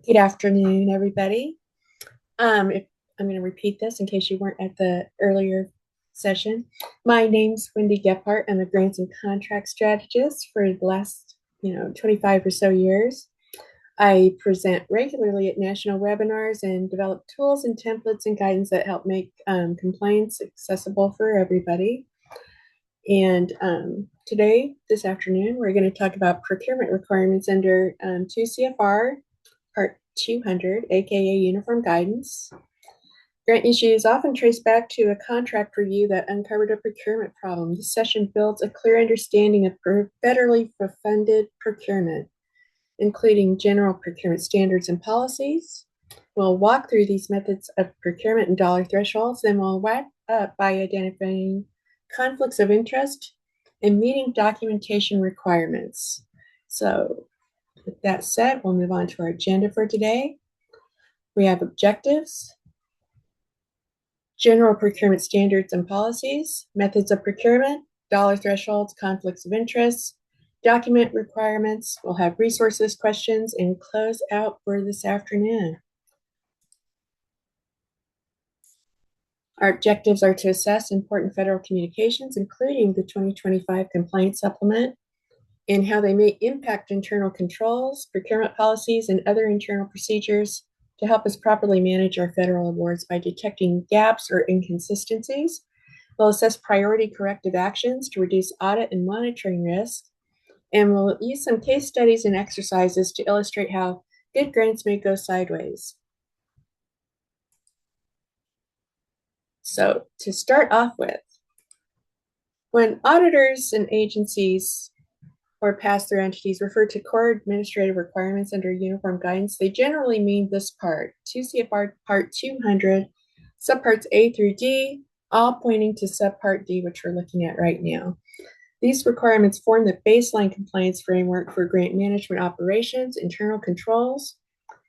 Good afternoon, everybody. If I'm going to repeat this in case you weren't at the earlier session. My name's Wendy Gephardt. I'm a grants and contract strategist for the last, 25 or so years. I present regularly at national webinars and develop tools and templates and guidance that help make compliance accessible for everybody. And this afternoon, we're going to talk about procurement requirements under 2 CFR Part 200, aka Uniform Guidance. Grant issues often trace back to a contract review that uncovered a procurement problem. This session builds a clear understanding of federally funded procurement, including general procurement standards and policies. We'll walk through these methods of procurement and dollar thresholds, then we'll wrap up by identifying conflicts of interest and meeting documentation requirements. So, with that said, we'll move on to our agenda for today. We have objectives, general procurement standards and policies, methods of procurement, dollar thresholds, conflicts of interest, document requirements. We'll have resources, questions, and close out for this afternoon. Our objectives are to assess important federal communications, including the 2025 Compliance Supplement, and how they may impact internal controls, procurement policies, and other internal procedures to help us properly manage our federal awards by detecting gaps or inconsistencies. We'll assess priority corrective actions to reduce audit and monitoring risk, and we'll use some case studies and exercises to illustrate how good grants may go sideways. So to start off with, when auditors and agencies or pass-through entities refer to core administrative requirements under uniform guidance, they generally mean this part, 2 CFR Part 200, subparts A through D, all pointing to subpart D, which we're looking at right now. These requirements form the baseline compliance framework for grant management operations, internal controls,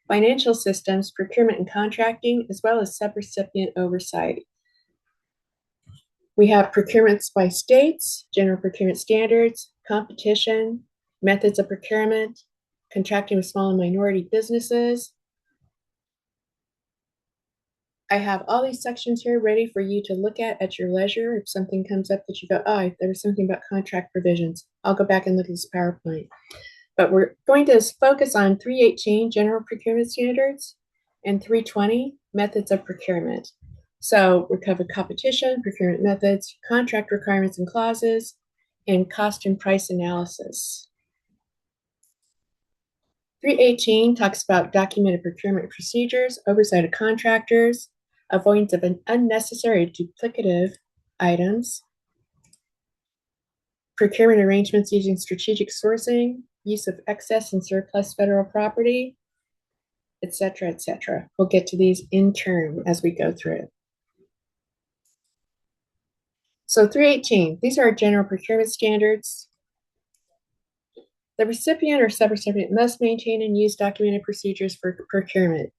financial systems, procurement and contracting, as well as subrecipient oversight. We have procurements by states, general procurement standards, competition, methods of procurement, contracting with small and minority businesses. I have all these sections here ready for you to look at your leisure. If something comes up that you go, oh, there was something about contract provisions, I'll go back and look at this PowerPoint. But we're going to focus on 318, general procurement standards, and 320, methods of procurement. So we cover competition, procurement methods, contract requirements and clauses, and cost and price analysis. 318 talks about documented procurement procedures, oversight of contractors, avoidance of unnecessary duplicative items, procurement arrangements using strategic sourcing, use of excess and surplus federal property, etc., etc. We'll get to these in turn as we go through it. So 318, these are our general procurement standards. The recipient or subrecipient must maintain and use documented procedures for procurement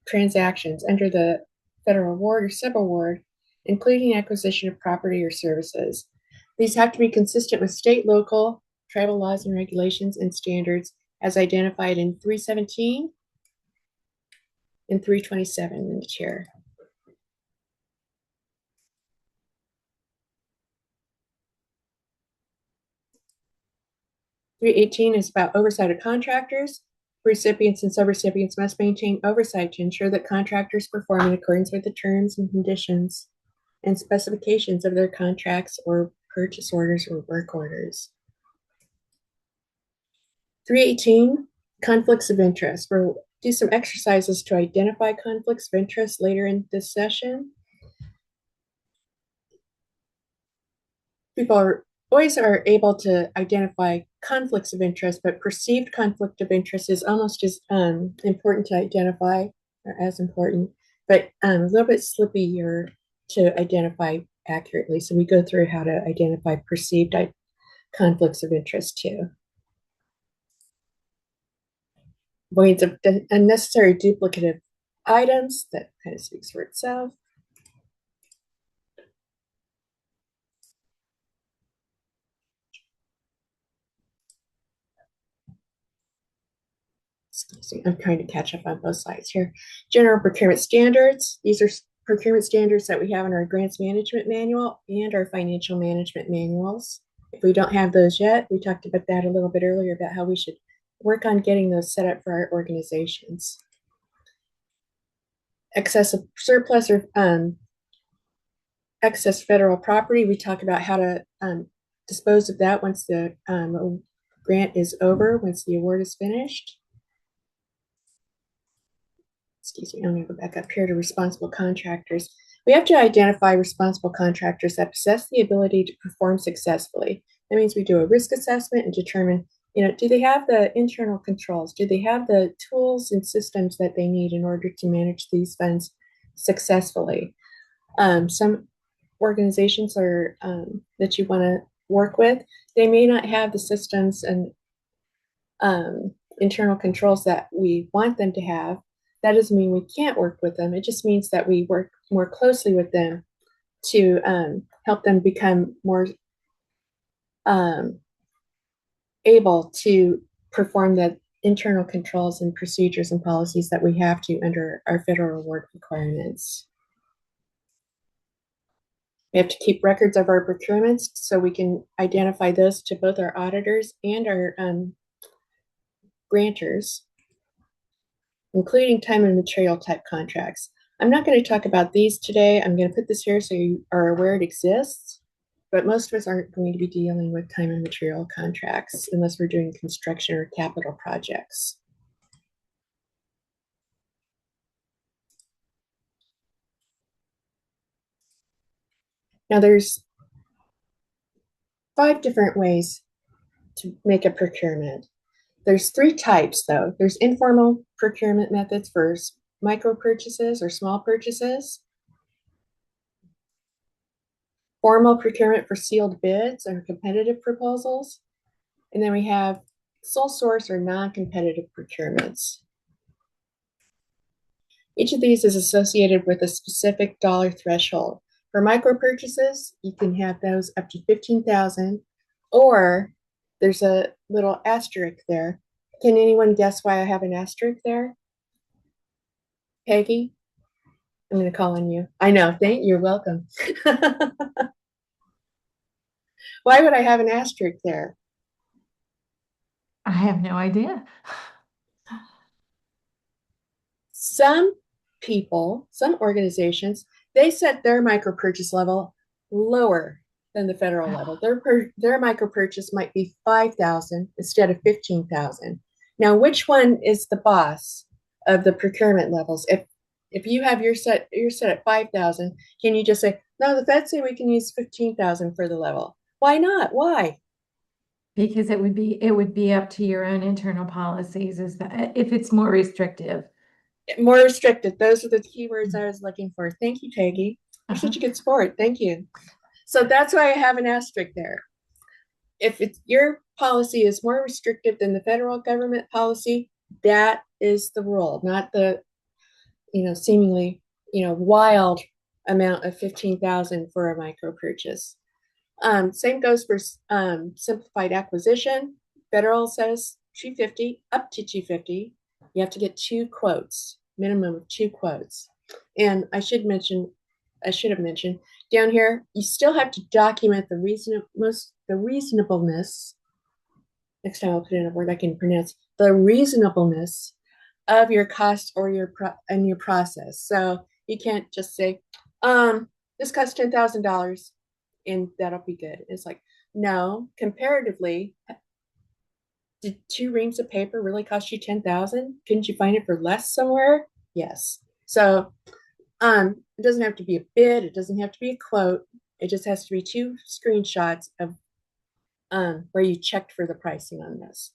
transactions under the federal award or subaward, including acquisition of property or services. These have to be consistent with state, local, tribal laws and regulations and standards as identified in 317 and 327 in the chair. 318 is about oversight of contractors. Recipients and subrecipients must maintain oversight to ensure that contractors perform in accordance with the terms and conditions and specifications of their contracts or purchase orders or work orders. 318, conflicts of interest. We'll do some exercises to identify conflicts of interest later in this session. People always are able to identify conflicts of interest, but perceived conflict of interest is almost as important to identify, or as important, but a little bit slippier to identify accurately. So we go through how to identify perceived conflicts of interest too. Avoidance of unnecessary duplicative items, that kind of speaks for itself. excuse me, I'm trying to catch up on both sides here. General procurement standards. These are procurement standards that we have in our grants management manual and our financial management manuals. If we don't have those yet, we talked about that a little bit earlier about how we should work on getting those set up for our organizations. Excessive surplus or excess federal property. We talk about how to dispose of that once the grant is over, once the award is finished. Excuse me, I'm going to go back up here to responsible contractors. We have to identify responsible contractors that possess the ability to perform successfully. That means we do a risk assessment and determine, do they have the internal controls? Do they have the tools and systems that they need in order to manage these funds successfully? Some organizations are that you want to work with, they may not have the systems and internal controls that we want them to have. That doesn't mean we can't work with them. It just means that we work more closely with them to help them become more able to perform the internal controls and procedures and policies that we have to under our federal award requirements. We have to keep records of our procurements so we can identify those to both our auditors and our grantors, including time and material type contracts. I'm not going to talk about these today. I'm going to put this here so you are aware it exists, but most of us aren't going to be dealing with time and material contracts unless we're doing construction or capital projects. Now there's 5 different ways to make a procurement. There's 3 types though. There's informal procurement methods for micro purchases or small purchases, formal procurement for sealed bids or competitive proposals, and then we have sole source or non-competitive procurements. Each of these is associated with a specific dollar threshold. For micro purchases, you can have those up to $15,000, or there's a little asterisk there. Can anyone guess why I have an asterisk there? Peggy? I'm going to call on you. I know. You're welcome. Why would I have an asterisk there? I have no idea. Some people, some organizations, they set their micro purchase level lower than the federal level. Their micro purchase might be 5,000 instead of 15,000. Now, which one is the boss of the procurement levels? If you have you're set at 5,000, can you just say, no, the feds say we can use 15,000 for the level? Why not? Why? Because it would be up to your own internal policies is that if it's more restrictive. More restricted. Those are the keywords I was looking for. Thank you, Peggy. You're such a good sport. Thank you. So that's why I have an asterisk there. If your policy is more restrictive than the federal government policy, that is the rule, not the seemingly wild amount of 15,000 for a micro purchase. Same goes for simplified acquisition. Federal says 250 up to 250. You have to get 2 quotes, minimum of 2 quotes. And I should have mentioned down here, you still have to document the reasonableness. Next time I'll put in a word I can pronounce, the reasonableness of your cost or your process. So you can't just say, this costs $10,000 and that'll be good. It's like, no, comparatively, did 2 reams of paper really cost you 10,000? Couldn't you find it for less somewhere? Yes. So it doesn't have to be a bid. It doesn't have to be a quote. It just has to be 2 screenshots of where you checked for the pricing on this.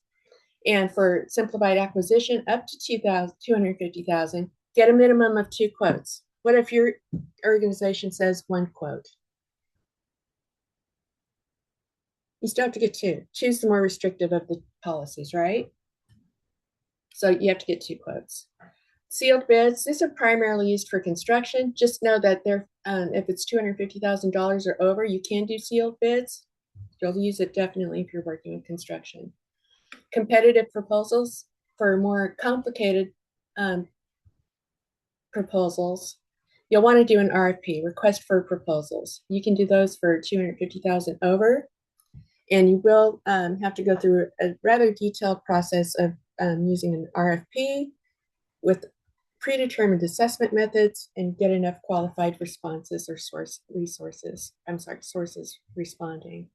And for simplified acquisition, up to 250,000, get a minimum of 2 quotes. What if your organization says 1 quote? You still have to get 2. Choose the more restrictive of the policies, right? So you have to get 2 quotes. Sealed bids, these are primarily used for construction. Just know that if it's $250,000 or over, you can do sealed bids. You'll use it definitely if you're working in construction. Competitive proposals, for more complicated um, proposals, you'll want to do an RFP, request for proposals. You can do those for 250,000 over, and you will have to go through a rather detailed process of using an RFP with predetermined assessment methods and get enough qualified responses or sources responding.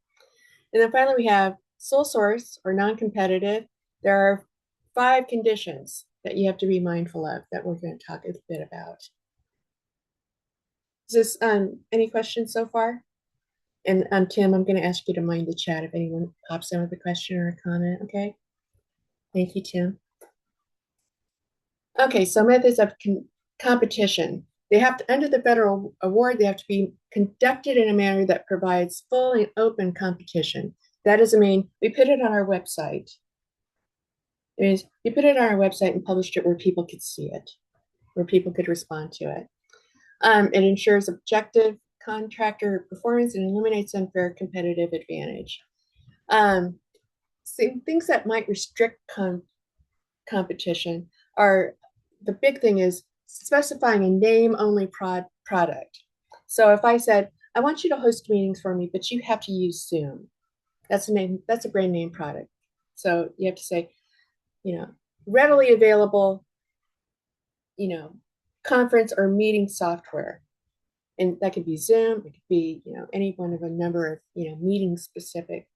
And then finally, we have sole source or non-competitive. There are 5 conditions that you have to be mindful of that we're going to talk a bit about. Is this any questions so far? And Tim, I'm going to ask you to mind the chat if anyone pops in with a question or a comment. Okay. Thank you, Tim. Okay, so methods of competition. They have to, under the federal award, they have to be conducted in a manner that provides full and open competition. That doesn't mean we put it on our website. It means we put it on our website and published it where people could see it, where people could respond to it. It ensures objective contractor performance and eliminates unfair competitive advantage. Things that might restrict competition are, the big thing is specifying a name-only product. So if I said, I want you to host meetings for me, but you have to use Zoom. That's a brand name product. So you have to say, readily available, conference or meeting software. And that could be Zoom, it could be, any one of a number of, meeting specific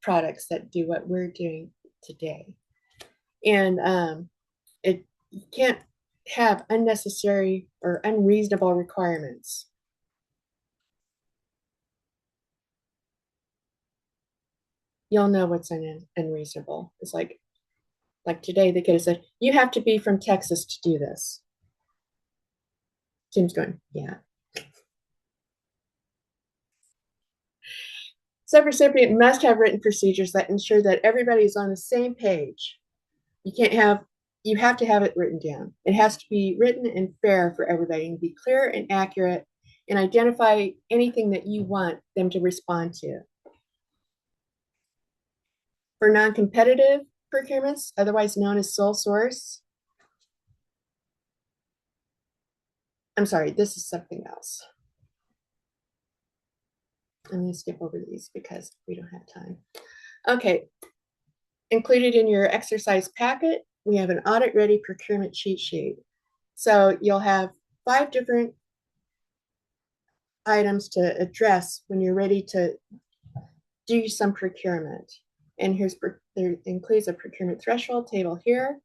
products that do what we're doing today. And you can't have unnecessary or unreasonable requirements. You'll know what's unreasonable. It's like today they could have said, you have to be from Texas to do this. Tim's going, yeah. Subrecipient must have written procedures that ensure that everybody is on the same page. You have to have it written down. It has to be written and fair for everybody and be clear and accurate and identify anything that you want them to respond to. For non-competitive procurements, otherwise known as sole source, I'm sorry, this is something else. I'm going to skip over these because we don't have time. Okay, included in your exercise packet, we have an audit-ready procurement cheat sheet. So you'll have 5 different items to address when you're ready to do some procurement. And there includes a procurement threshold table here.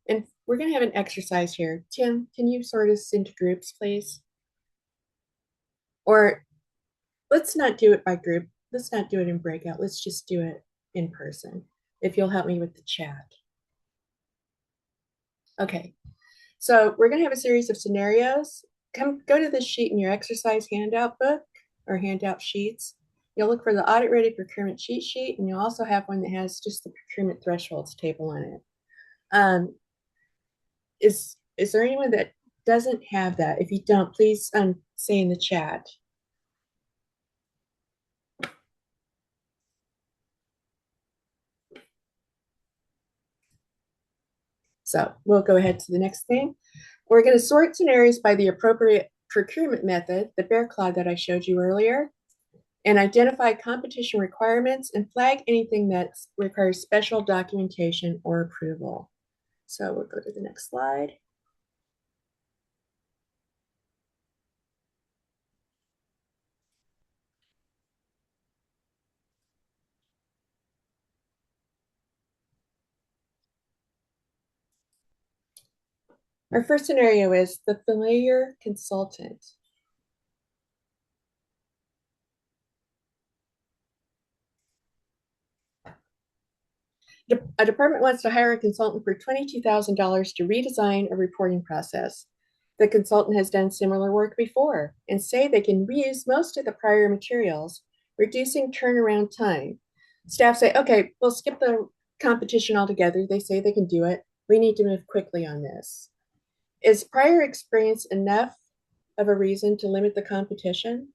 And we're going to have an exercise here. Tim, can you sort us into groups, please? Or let's not do it by group. Let's not do it in breakout. Let's just do it in person, if you'll help me with the chat. Okay, so we're going to have a series of scenarios. Go to this sheet in your exercise handout book or handout sheets. You'll look for the audit ready procurement cheat sheet, and you'll also have one that has just the procurement thresholds table on it. Is there anyone that doesn't have that? If you don't, please say in the chat. So we'll go ahead to the next thing. We're going to sort scenarios by the appropriate procurement method, the bear cloud that I showed you earlier, and identify competition requirements and flag anything that requires special documentation or approval. So we'll go to the next slide. Our first scenario is the familiar consultant. A department wants to hire a consultant for $22,000 to redesign a reporting process. The consultant has done similar work before and say they can reuse most of the prior materials, reducing turnaround time. Staff say, okay, we'll skip the competition altogether. They say they can do it. We need to move quickly on this. Is prior experience enough of a reason to limit the competition?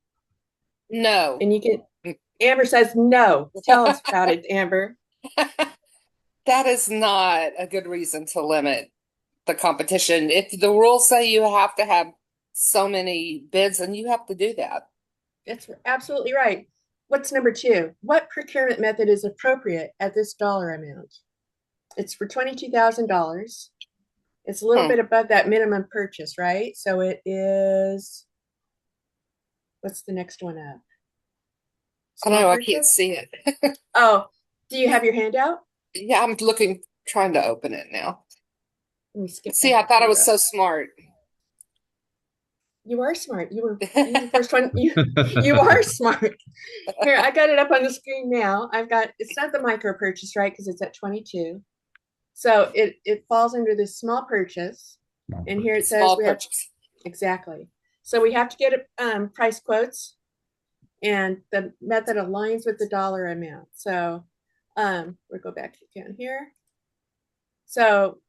No. And Amber says no. Tell us about it, Amber. That is not a good reason to limit the competition. If the rules say you have to have so many bids, then you have to do that. That's absolutely right. What's number two? What procurement method is appropriate at this dollar amount? It's for $22,000. It's a little Hmm. bit above that minimum purchase, right? So it is, what's the next one up? I Small know I can't purchase? see it. Oh, do you have your hand out? Yeah, I'm looking, trying to open it now. Let me skip See, back I a thought I was paragraph. so smart. You are smart. You were the first one. You are smart. Here, I got it up on the screen now. I've got it's not the micro purchase, right? Because it's at 22. So it falls under this small purchase. And here it says Small we have purchase. exactly. So we have to get price quotes, and the method aligns with the dollar amount. So we'll go back again here. So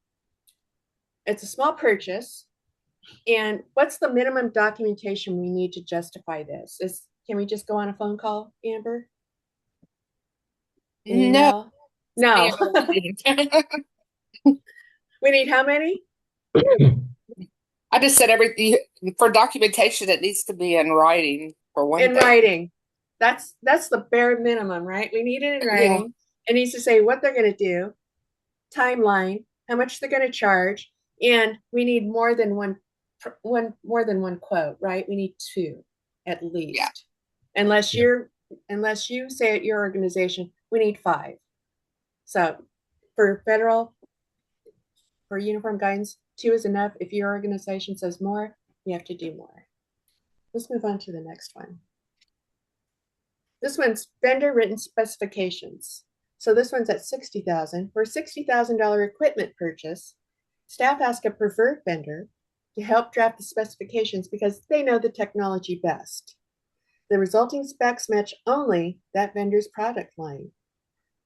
it's a small purchase. And what's the minimum documentation we need to justify this? Can we just go on a phone call, Amber? An No, email? No. We need how many? I just said everything for documentation, it needs to be in writing for one In thing. writing. That's the bare minimum, right? We need it in Yeah, writing. It needs to say what they're going to do, timeline, how much they're going to charge, and we need more than one quote, right? We need two at yeah. least. Unless Yeah. you say at your organization, we need five. So for uniform guidance, two is enough. If your organization says more, you have to do more. Let's move on to the next one. This one's vendor written specifications. So this one's at 60,000. For a $60,000 equipment purchase, staff ask a preferred vendor to help draft the specifications because they know the technology best. The resulting specs match only that vendor's product line.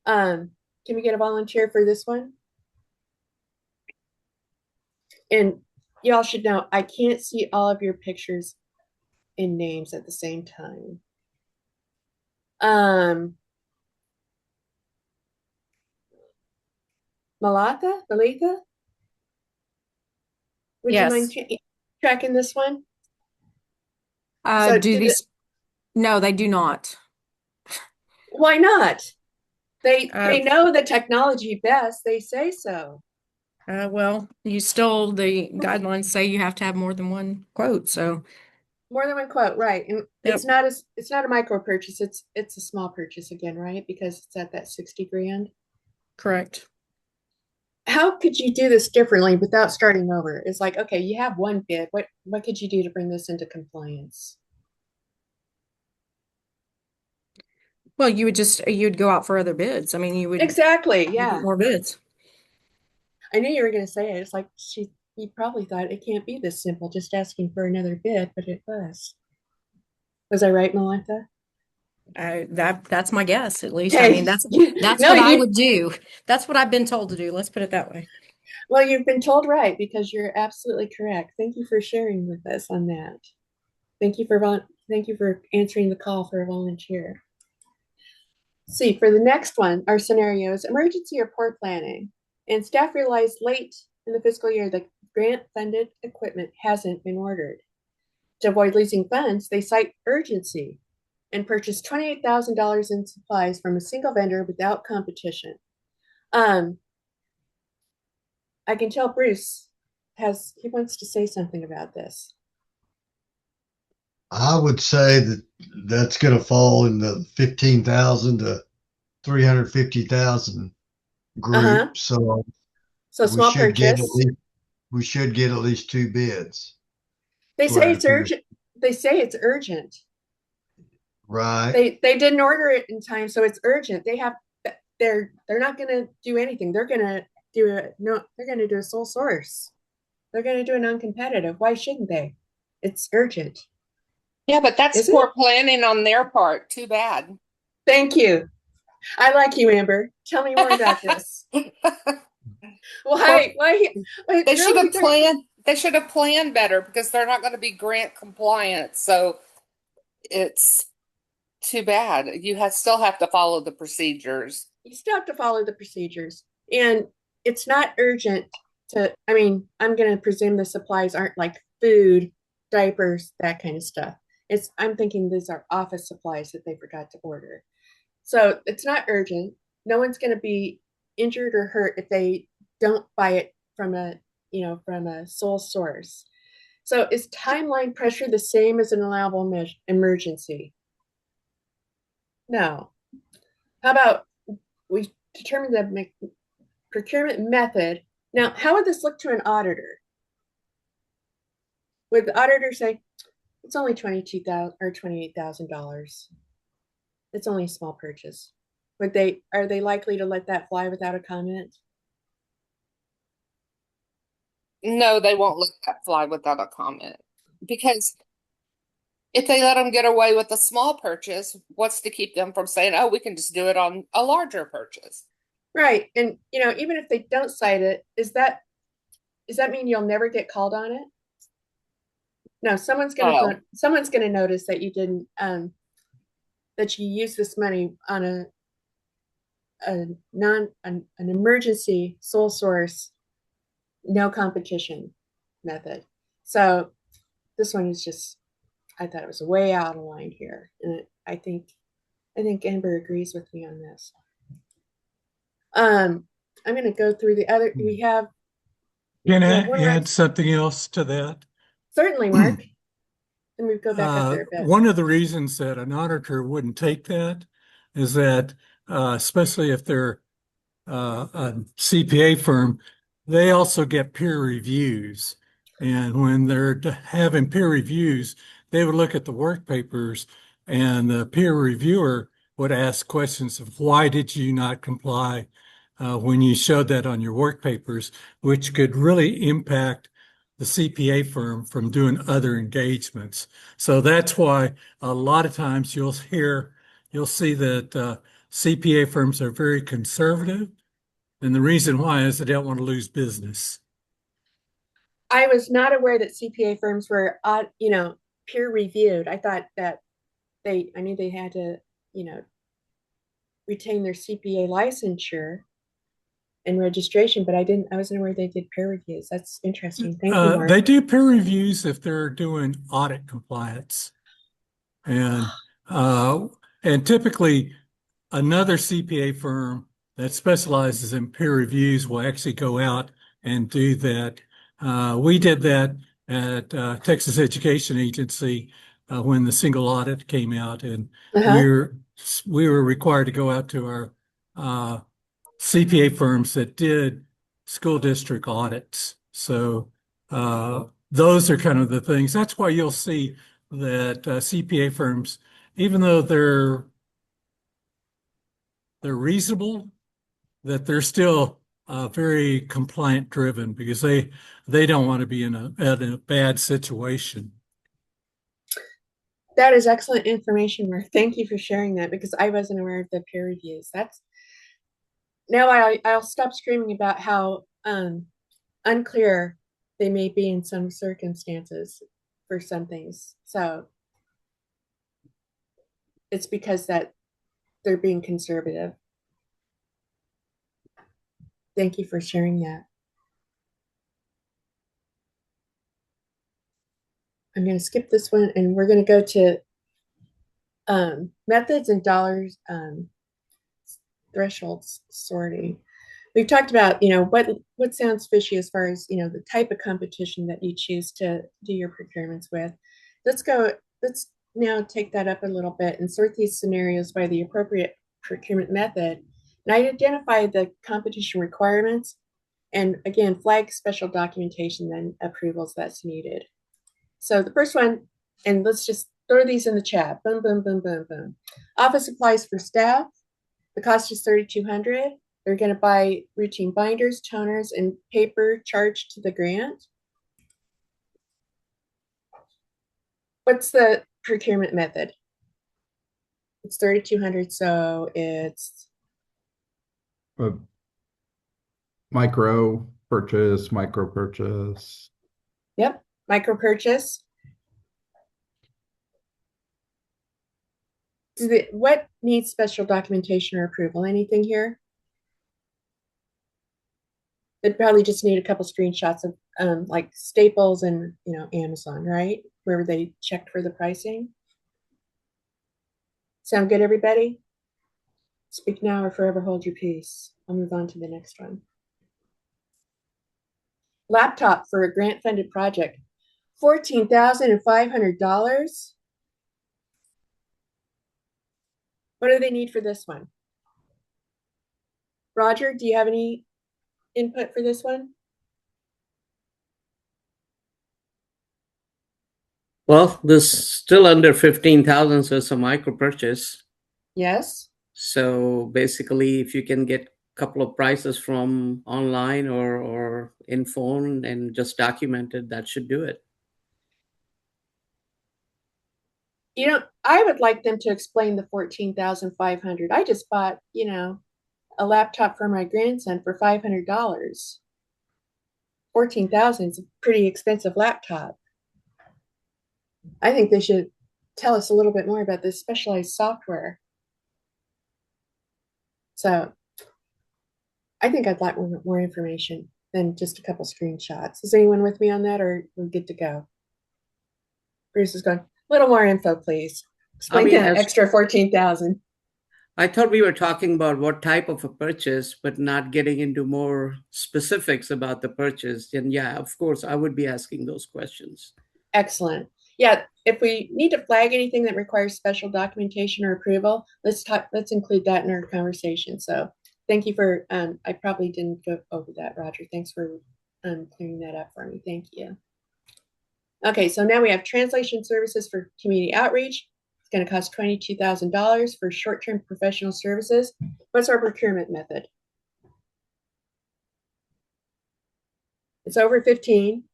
Can we get a volunteer for this one? And y'all should know I can't see all of your pictures and names at the same time. Malika, would you mind Yes. tracking this one? Uh, So do did it, these, no, they do not. why not? Uh, They know the technology best. They say so. well, the guidelines say you have to have more than one quote, so, More than one quote, right? And yep, it's not a micro purchase. It's a small purchase again, right? Because it's at that 60 grand. correct. How could you do this differently without starting over? It's like, okay, you have one bid. What could you do to bring this into compliance? Well, you'd go out for other bids. I mean, Exactly. you get Yeah. more bids. I knew you were going to say it. It's like he probably thought it can't be this simple, just asking for another bid, but it was. Was I right, Melissa? That's my guess, at least. I mean, Okay. that's No, what I you, would do. That's what I've been told to do. Let's put it that way. well, you've been told right because you're absolutely correct. Thank you for sharing with us on that. Thank you for answering the call for a volunteer. See, for the next one, our scenario is emergency or poor planning. And staff realized late in the fiscal year that grant funded equipment hasn't been ordered. To avoid losing funds, they cite urgency and purchase $28,000 in supplies from a single vendor without competition. Um, I can tell Bruce he wants to say something about this. I would say that that's going to fall in the 15,000 to 350,000 Uh-huh. group. So So we small should get at purchase. least we should get at least two bids. They That's what say it it's appears. urgent. They say it's urgent. Right. They didn't order it in time, so it's urgent. They're not gonna do anything. They're gonna do a sole source. They're gonna do a non-competitive. Why shouldn't they? It's urgent, Yeah, but that's isn't it? poor planning on their part. Too bad. Thank you. I like you, Amber. Tell me more about this. Poor, Why they should really? have planned. They should have planned better because they're not going to be grant compliant. So it's too bad. Still have to follow the procedures. You still have to follow the procedures. And it's not urgent to, I mean, I'm going to presume the supplies aren't like food, diapers, that kind of stuff. I'm thinking these are office supplies that they forgot to order. So it's not urgent. No one's going to be injured or hurt if they don't buy it from from a sole source. So is timeline pressure the same as an allowable emergency? No. How about we determine the procurement method? Now, how would this look to an auditor? Would the auditor say it's only $22,000 or $28,000? It's only a small purchase. Are they likely to let that fly without a comment? No, they won't let that fly without a comment. Because if they let them get away with a small purchase, what's to keep them from saying, oh, we can just do it on a larger purchase? Right. And even if they don't cite it, does that mean you'll never get called on it? No, No. someone's gonna notice that you didn't that you used this money on an emergency sole source, no competition method. So this one is just, I thought it was way out of line here. And I think Amber agrees with me on this. I'm going to go through the other. We have Can I one add more. something else to that? Certainly, Mark. And we go back up there a bit. One of the reasons that an auditor wouldn't take that is that, especially if they're a CPA firm, they also get peer reviews. And when they're having peer reviews, they would look at the work papers and the peer reviewer would ask questions of why did you not comply when you showed that on your work papers, which could really impact the CPA firm from doing other engagements. So that's why a lot of times you'll see that CPA firms are very conservative. And the reason why is they don't want to lose business. I was not aware that CPA firms were, peer reviewed. I thought that I knew they had to, retain their CPA licensure and registration, but I wasn't aware they did peer reviews. That's interesting. Thank you, Mark. They do peer reviews if they're doing audit compliance. And typically another CPA firm that specializes in peer reviews will actually go out and do that. We did that at Texas Education Agency when the single audit came out, and Uh-huh. we were required to go out to our CPA firms that did school district audits. So those are kind of the things. That's why you'll see that CPA firms, even though they're reasonable, that they're still very compliant driven because they don't want to be in a bad situation. That is excellent information, Mark. Thank you for sharing that because I wasn't aware of the peer reviews. Now I'll stop screaming about how unclear they may be in some circumstances for some things. So it's because that they're being conservative. Thank you for sharing that. I'm going to skip this one and we're going to go to methods and dollars thresholds sorting. We've talked about, what sounds fishy as far as, the type of competition that you choose to do your procurements with. Let's now take that up a little bit and sort these scenarios by the appropriate procurement method and identify the competition requirements and again, flag special documentation and approvals that's needed. So the first one, and let's just throw these in the chat. Boom, boom, boom, boom, boom. Office supplies for staff. The cost is $3,200. They're going to buy routine binders, toners, and paper charged to the grant. What's the procurement method? It's $3,200, so it's a micro purchase. Yep, micro purchase. What needs special documentation or approval? Anything here? They'd probably just need a couple screenshots of like Staples and Amazon, right? Where they checked for the pricing. Sound good, everybody? Speak now or forever hold your peace. I'll move on to the next one. Laptop for a grant-funded project, $14,500. What do they need for this one? Roger, do you have any input for this one? Well, this still under 15,000, so it's a micro purchase. Yes. So basically, if you can get a couple of prices from online or in phone and just document it, that should do it. I would like them to explain the 14,500. I just bought, a laptop for my grandson for $500. 14,000 is a pretty expensive laptop. I think they should tell us a little bit more about this specialized software. So I think I'd like more information than just a couple screenshots. Is anyone with me on that, or we're good to go? Bruce is going, a little more info, please. Explain that extra 14,000. I thought we were talking about what type of a purchase, but not getting into more specifics about the purchase. And yeah, of course, I would be asking those questions. Excellent. Yeah, if we need to flag anything that requires special documentation or approval, let's include that in our conversation. So thank you for, I probably didn't go over that, Roger. Thanks for clearing that up for me. Thank you. Okay, so now we have translation services for community outreach. It's going to cost $22,000 for short-term professional services. What's our procurement method? It's over 15.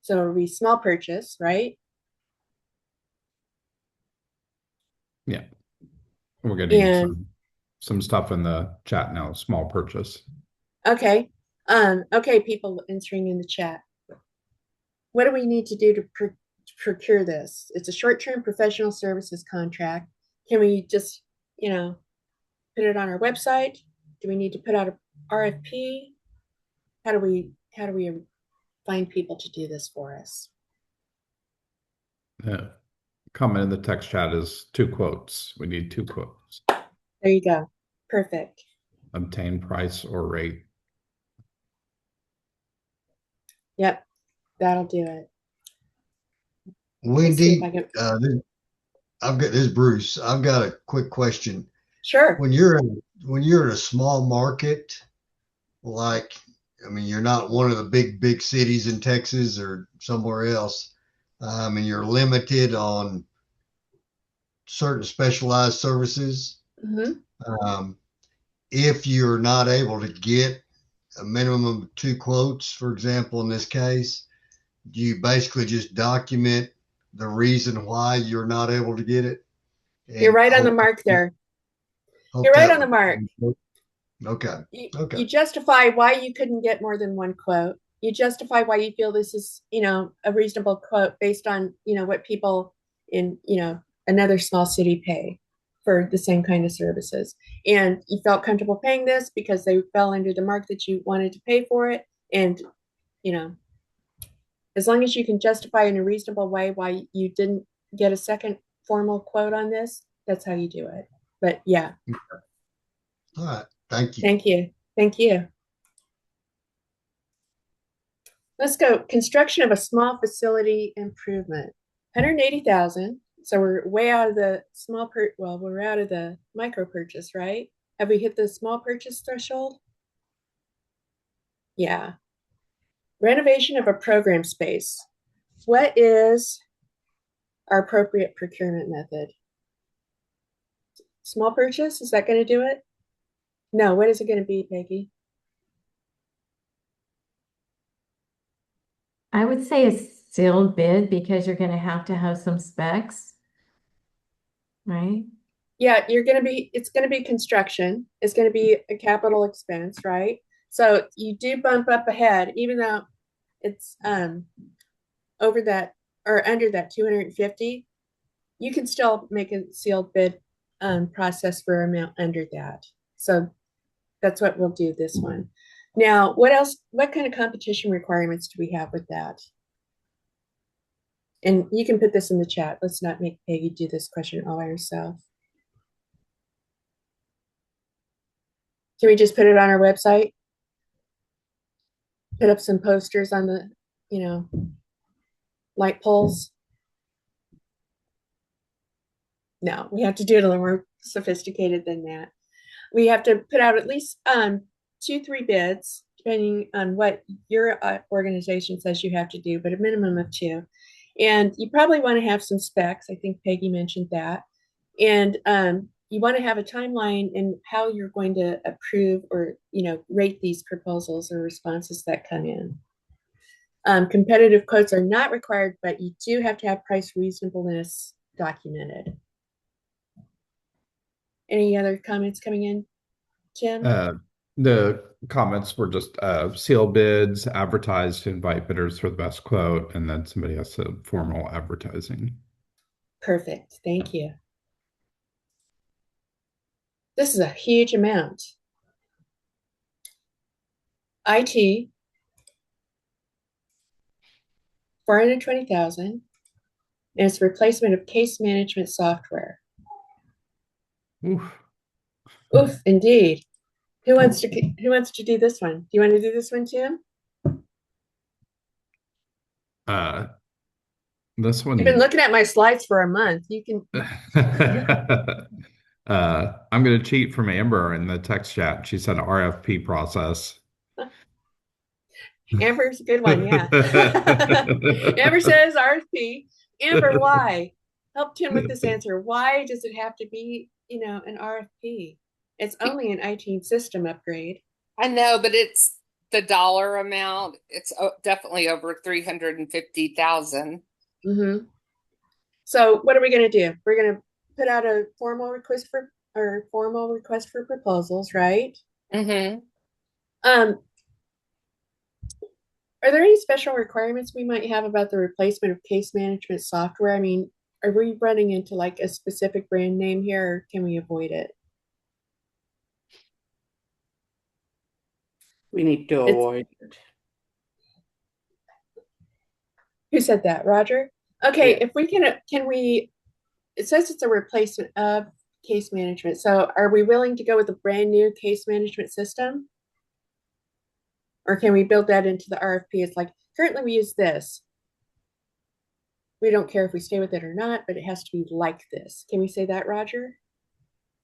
So it'll be small purchase, right? Yeah. We're getting some stuff in the chat now, small purchase. Okay. Okay, people answering in the chat. What do we need to do to procure this? It's a short-term professional services contract. Can we just, put it on our website? Do we need to put out a RFP? How do we find people to do this for us? Comment in the text chat is 2 quotes. We need 2 quotes. There you go. Perfect. Obtain price or rate. Yep, that'll do it. Wendy, I've got this, Bruce. I've got a quick question. Sure. When you're in a small market, like, you're not one of the big cities in Texas or somewhere else, and you're limited on certain specialized services. Mm-hmm. If you're not able to get a minimum of 2 quotes, for example, in this case, do you basically just document the reason why you're not able to get it? You're right on the mark there. You're right on the mark. Okay. You justify why you couldn't get more than 1 quote. You justify why you feel this is, a reasonable quote based on, what people in, another small city pay for the same kind of services. And you felt comfortable paying this because they fell under the mark that you wanted to pay for it. And, as long as you can justify in a reasonable way why you didn't get a second formal quote on this, that's how you do it. But yeah. All right. Thank you. Thank you. Thank you. Let's go. Construction of a small facility improvement. 180,000. So we're way out of the we're out of the micro purchase, right? Have we hit the small purchase threshold? Yeah. Renovation of a program space. What is our appropriate procurement method? Small purchase, is that going to do it? No, what is it going to be, Peggy? I would say a sealed bid because you're going to have some specs, right? Yeah, it's going to be construction. It's going to be a capital expense, right? So you do bump up ahead, even though it's over that or under that 250, you can still make a sealed bid process for amount under that. So that's what we'll do this one. Now, what else, what kind of competition requirements do we have with that? And you can put this in the chat. Let's not make Peggy do this question all by herself. Can we just put it on our website? Put up some posters on the, light poles? No, we have to do it a little more sophisticated than that. We have to put out at least 2-3 bids, depending on what your organization says you have to do, but a minimum of 2. And you probably want to have some specs. I think Peggy mentioned that. And you want to have a timeline in how you're going to approve or, rate these proposals or responses that come in. Competitive quotes are not required, but you do have to have price reasonableness documented. Any other comments coming in, Tim? The comments were just seal bids, advertise to invite bidders for the best quote, and then somebody has to formal advertising. Perfect. Thank you. This is a huge amount. IT, $420,000, and it's replacement of case management software. Oof. Oof, indeed. Who wants to do this one? Do you want to do this one, Tim? This one. You've been looking at my slides for a month. You can. I'm going to cheat from Amber in the text chat. She said RFP process. Amber's a good one, yeah. Amber says RFP. Amber, why? Help Tim with this answer. Why does it have to be, an RFP? It's only an IT system upgrade. I know, but it's the dollar amount. It's definitely over 350,000. Mm-hmm. So what are we going to do? We're going to put out a formal request for proposals, right? Mm-hmm. Are there any special requirements we might have about the replacement of case management software? I mean, are we running into like a specific brand name here, or can we avoid it? We need to avoid it. Who said that, Roger? Okay, Yeah. if we can we, it says it's a replacement of case management. So are we willing to go with a brand new case management system? Or can we build that into the RFP? It's like, currently we use this. We don't care if we stay with it or not, but it has to be like this. Can we say that, Roger?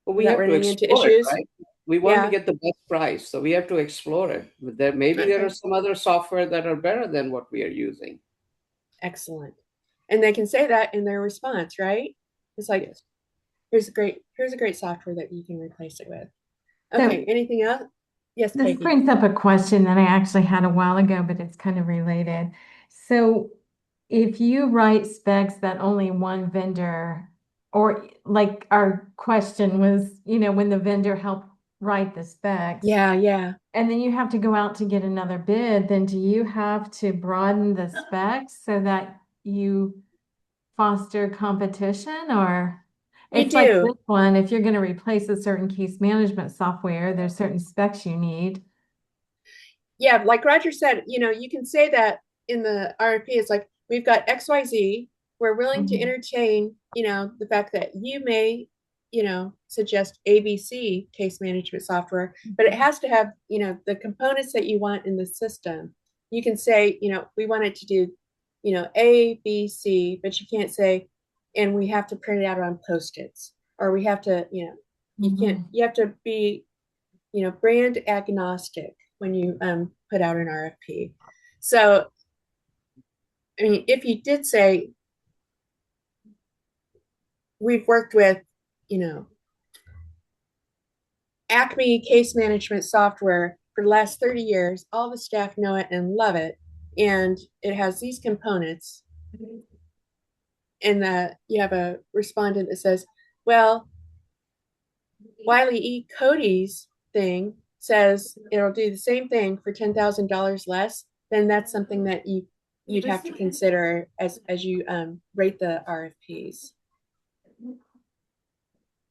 But we have to explore it, right? We want to get the best price, so we have to explore it. Maybe there are some other software that are better than what we are using. Excellent. And they can say that in their response, right? It's like, yes. here's a great software that you can replace it with. Okay, so, anything else? Yes, this Peggy. brings up a question that I actually had a while ago, but it's kind of related. So if you write specs that only one vendor, or like our question was, when the vendor helped write the specs. Yeah. And then you have to go out to get another bid, then do you have to broaden the specs so that you foster competition? Or it's like this one, if you're going to replace a certain case management software, there's certain specs you need. Yeah, like Roger said, you can say that in the RFP. It's like, we've got XYZ. We're willing to entertain, the fact that you may, suggest ABC case management software, but it has to have, the components that you want in the system. You can say, we want it to do, A, B, C, but you can't say, and we have to print it out on Post-its, or we have to, you can't, you have to be, brand agnostic when you put out an RFP. So, I mean, if you did say, we've worked with, Acme case management software for the last 30 years, all the staff know it and love it, and it has these components, and you have a respondent that says, well, Wiley E. Cody's thing says it'll do the same thing for $10,000 less, then that's something that you'd have to consider as you rate the RFPs.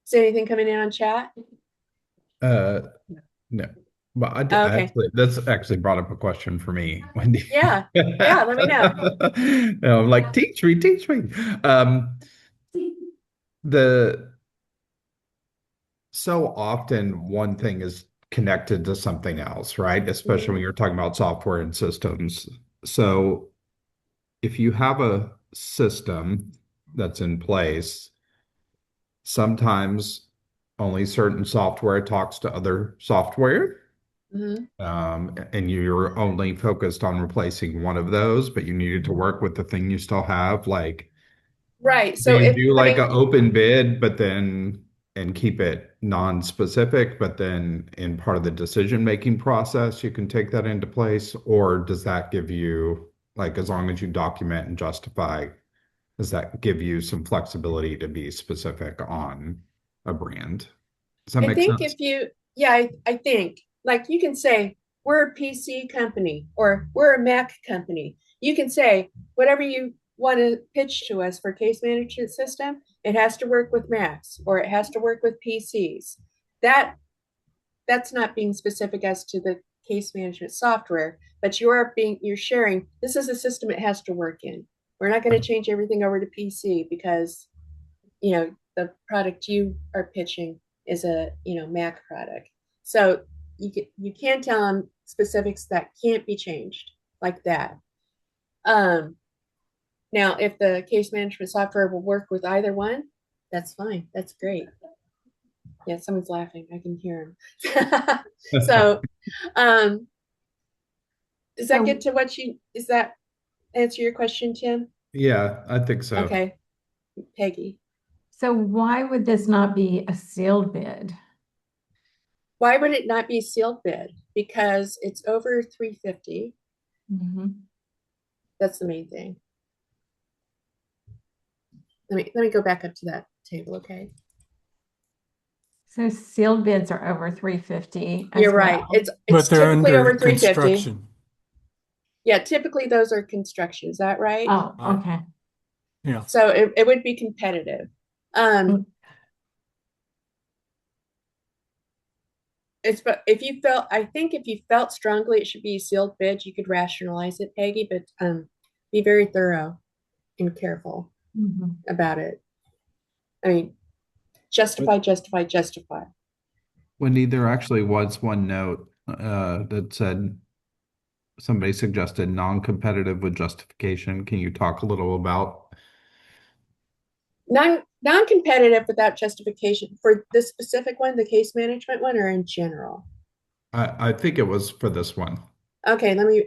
Is anything coming in on chat? Uh, no, but Okay. that's actually brought up a question for me, Wendy. Yeah. Yeah. Let me know. No, I'm like, teach me, teach me. Um, the so often one thing is connected to something else, right? Especially when Mhm. you're talking about software and systems. So if you have a system that's in place, sometimes only certain software talks to other software. Mhm. And you're only focused on replacing one of those, but you needed to work with the thing you still have. Like, Right. do So you if, do I like an mean, open bid, but then and keep it non-specific, but then in part of the decision-making process, you can take that into place? Or does that give you, like, as long as you document and justify, does that give you some flexibility to be specific on a brand? Does that I make think sense? if you, yeah, I think like you can say, we're a PC company or we're a Mac company. You can say whatever you want to pitch to us for case management system, it has to work with Macs or it has to work with PCs. That that's not being specific as to the case management software, but you're sharing this is a system it has to work in. We're not going to change everything over to PC because the product you are pitching is a Mac product. So you can tell them specifics that can't be changed like that. Um, Now, if the case management software will work with either one, that's fine. That's great. Yeah, someone's laughing. I can hear him. So, um, does that get So, to is that answer your question, Tim? Yeah, I think so. Okay, Peggy. so why would this not be a sealed bid? Why would it not be sealed bid? Because it's over 350. Mhm. That's the main thing. Let me go back up to that table, okay? So sealed bids are over 350 You're as right. well. It's But they're typically under over 350. construction. Yeah, typically those are construction. Is that right? Oh, Right. okay. Yeah. So it would be competitive. Mm. But I think if you felt strongly it should be a sealed bid, you could rationalize it, Peggy, but be very thorough and careful Mhm. about it. I mean, justify, justify, justify. Wendy, there actually was one note that said somebody suggested non-competitive with justification. Can you talk a little about? Non-competitive without justification for this specific one, the case management one, or in general? I think it was for this one. Okay, let me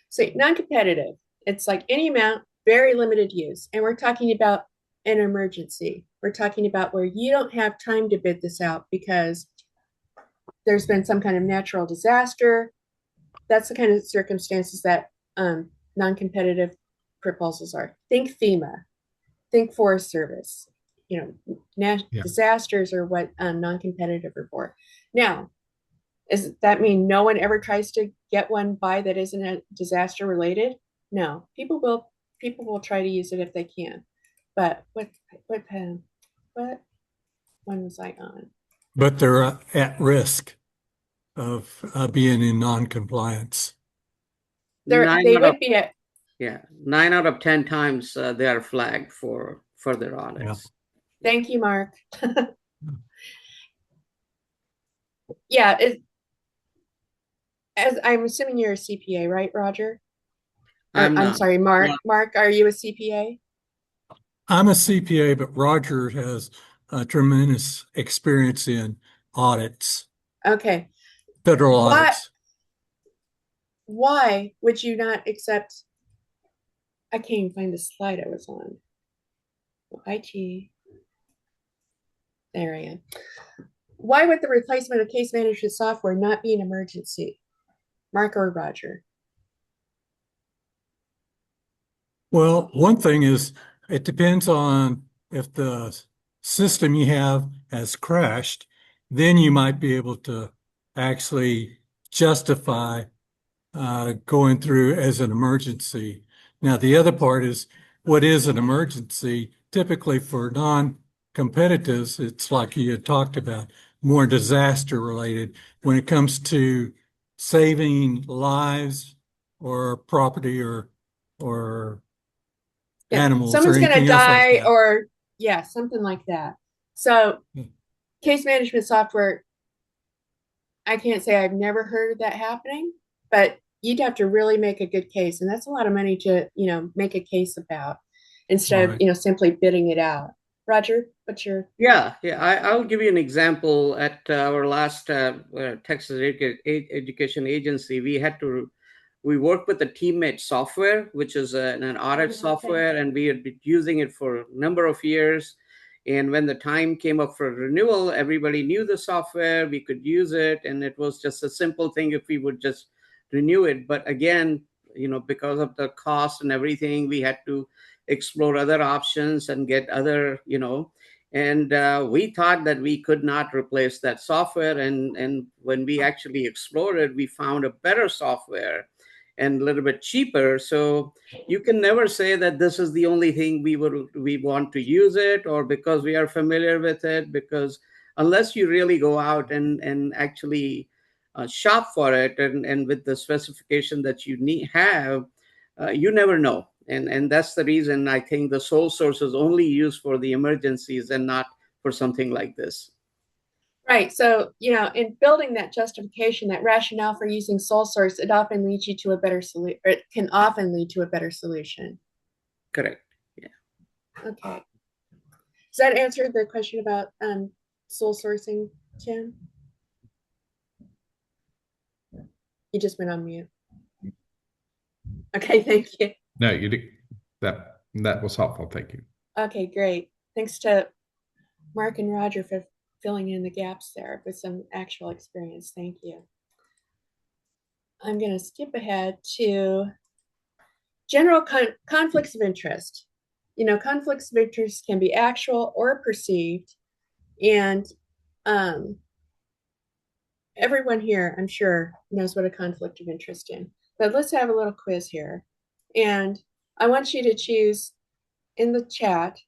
say non-competitive. It's like any amount, very limited use. And we're talking about an emergency. We're talking about where you don't have time to bid this out because there's been some kind of natural disaster. That's the kind of circumstances that non-competitive proposals are. Think FEMA, think Forest Service. Yeah. Disasters are what non-competitive are for. Now, does that mean no one ever tries to get one by that isn't a disaster related? No, people will try to use it if they can. But what one was I on? But they're at risk of being in non-compliance. Nine They out of would be at. Yeah, 9 out of 10 times they are flagged for further Yeah. audits. Thank you, Mark. Yeah, as I'm assuming you're a CPA, right, Roger? Or I'm I'm not. sorry, Mark. No, Mark, are you a CPA? I'm a CPA, but Roger has a tremendous experience in audits, Okay. federal Why audits. why would you not accept? I can't even find the slide I was on. IT. There I am. Why would the replacement of case management software not be an emergency? Mark or Roger? Well, one thing is it depends on if the system you have has crashed, then you might be able to actually justify going through as an emergency. Now, the other part is what is an emergency? Typically for non-competitives, it's like you had talked about, more disaster related. When it comes to saving lives or property or Yeah, animals or someone's gonna anything else like die that. or yeah, something like that. So case management software, I can't say I've never heard of that happening, but you'd have to really make a good case, and that's a lot of money to, make a case about instead of, Right. simply bidding it out. Roger, what's your Yeah, yeah. I'll give you an example. At our last Texas Education Agency, we worked with the teammate software, which is an audit software, and we had been using it for a number of years. And when the time came up for renewal, everybody knew the software, we could use it, and it was just a simple thing if we would just renew it. But again, because of the cost and everything, we had to explore other options and get other, and we thought that we could not replace that software. And when we actually explored it, we found a better software and a little bit cheaper. So you can never say that this is the only thing we want to use it, or because we are familiar with it, because unless you really go out and actually shop for it and with the specification that you have, you never know. And that's the reason I think the sole source is only used for the emergencies and not for something like this. right? So, in building that justification, that rationale for using sole source, it often leads you to a better solution. It can often lead to a better solution. Correct. Yeah. Okay. Does that answer the question about sole sourcing, Tim? You just went on mute. Okay, thank you. No, you did that was helpful. Thank you. Okay, great. Thanks to Mark and Roger for filling in the gaps there with some actual experience. Thank you. I'm going to skip ahead to general conflicts of interest. Conflicts of interest can be actual or perceived, and everyone here, I'm sure, knows what a conflict of interest is. But let's have a little quiz here. And I want you to choose in the chat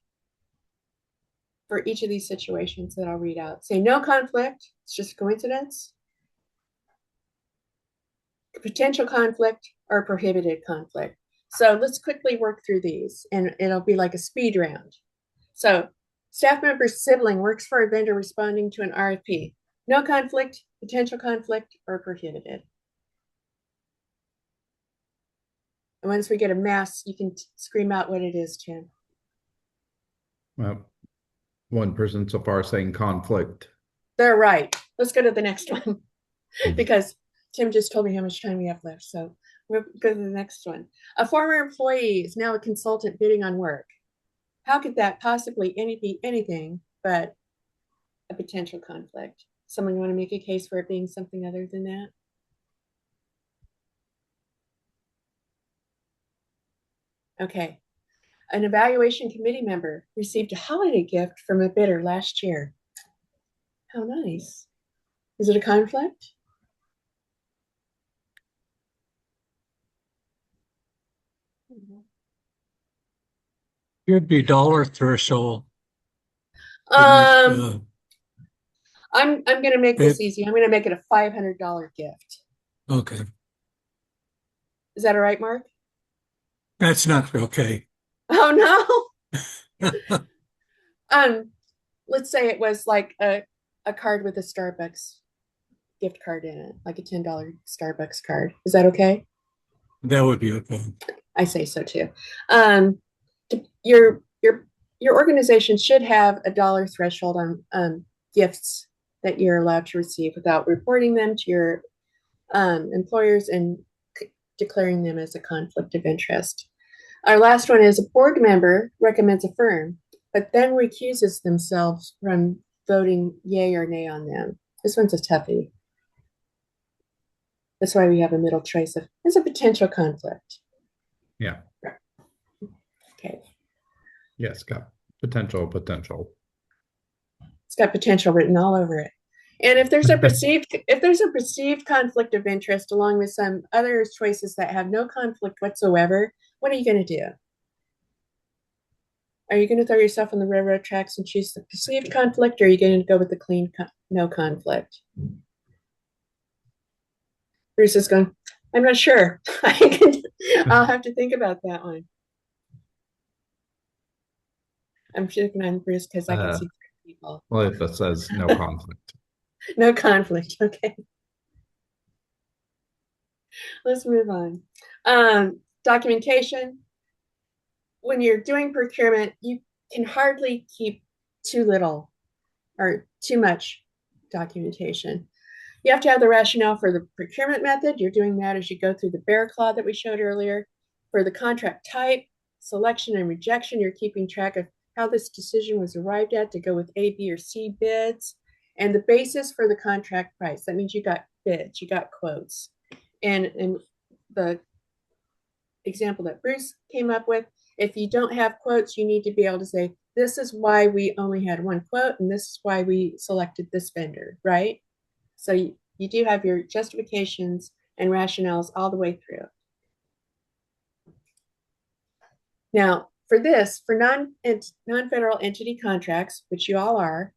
for each of these situations that I'll read out. Say no conflict, it's just a coincidence, potential conflict, or prohibited conflict. So let's quickly work through these, and it'll be like a speed round. So staff member's sibling works for a vendor responding to an RFP. No conflict, potential conflict, or prohibited. And once we get a mass, you can scream out what it is, Tim. Well, one person so far saying conflict. They're right. Let's go to the next one because Tim just told me how much time we have left. So we'll go to the next one. A former employee is now a consultant bidding on work. How could that possibly be anything but a potential conflict? Someone want to make a case for it being something other than that? Okay. An evaluation committee member received a holiday gift from a bidder last year. How nice. Is it a conflict? Could be dollar threshold. I'm going to make this easy. I'm going to make it a $500 gift. Okay. Is that all right, Mark? That's not okay. Oh no. Let's say it was like a card with a Starbucks gift card in it, like a $10 Starbucks card. Is that okay? That would be okay. I say so too. Your organization should have a dollar threshold on gifts that you're allowed to receive without reporting them to your employers and declaring them as a conflict of interest. Our last one is a board member recommends a firm, but then recuses themselves from voting yay or nay on them. This one's a toughie. That's why we have a middle choice of there's a potential conflict. Yeah. Okay. Yes, got potential. It's got potential written all over it. And if there's a perceived conflict of interest along with some other choices that have no conflict whatsoever, what are you going to do? Are you going to throw yourself on the railroad tracks and choose the perceived conflict, or are you going to go with the clean no conflict. Bruce is going, I'm not sure. I'll have to think about that one. I'm looking on Bruce because I can see people. Well, it says no conflict. No conflict. Okay. Let's move on. Documentation. When you're doing procurement, you can hardly keep too little or too much documentation. You have to have the rationale for the procurement method. You're doing that as you go through the bear claw that we showed earlier. For the contract type, selection and rejection, you're keeping track of how this decision was arrived at to go with A, B, or C bids. And the basis for the contract price. That means you got bids, you got quotes. And the example that Bruce came up with, if you don't have quotes, you need to be able to say, this is why we only had one quote, and this is why we selected this vendor, right? So you do have your justifications and rationales all the way through. Now, for this, for non-federal entity contracts, which you all are,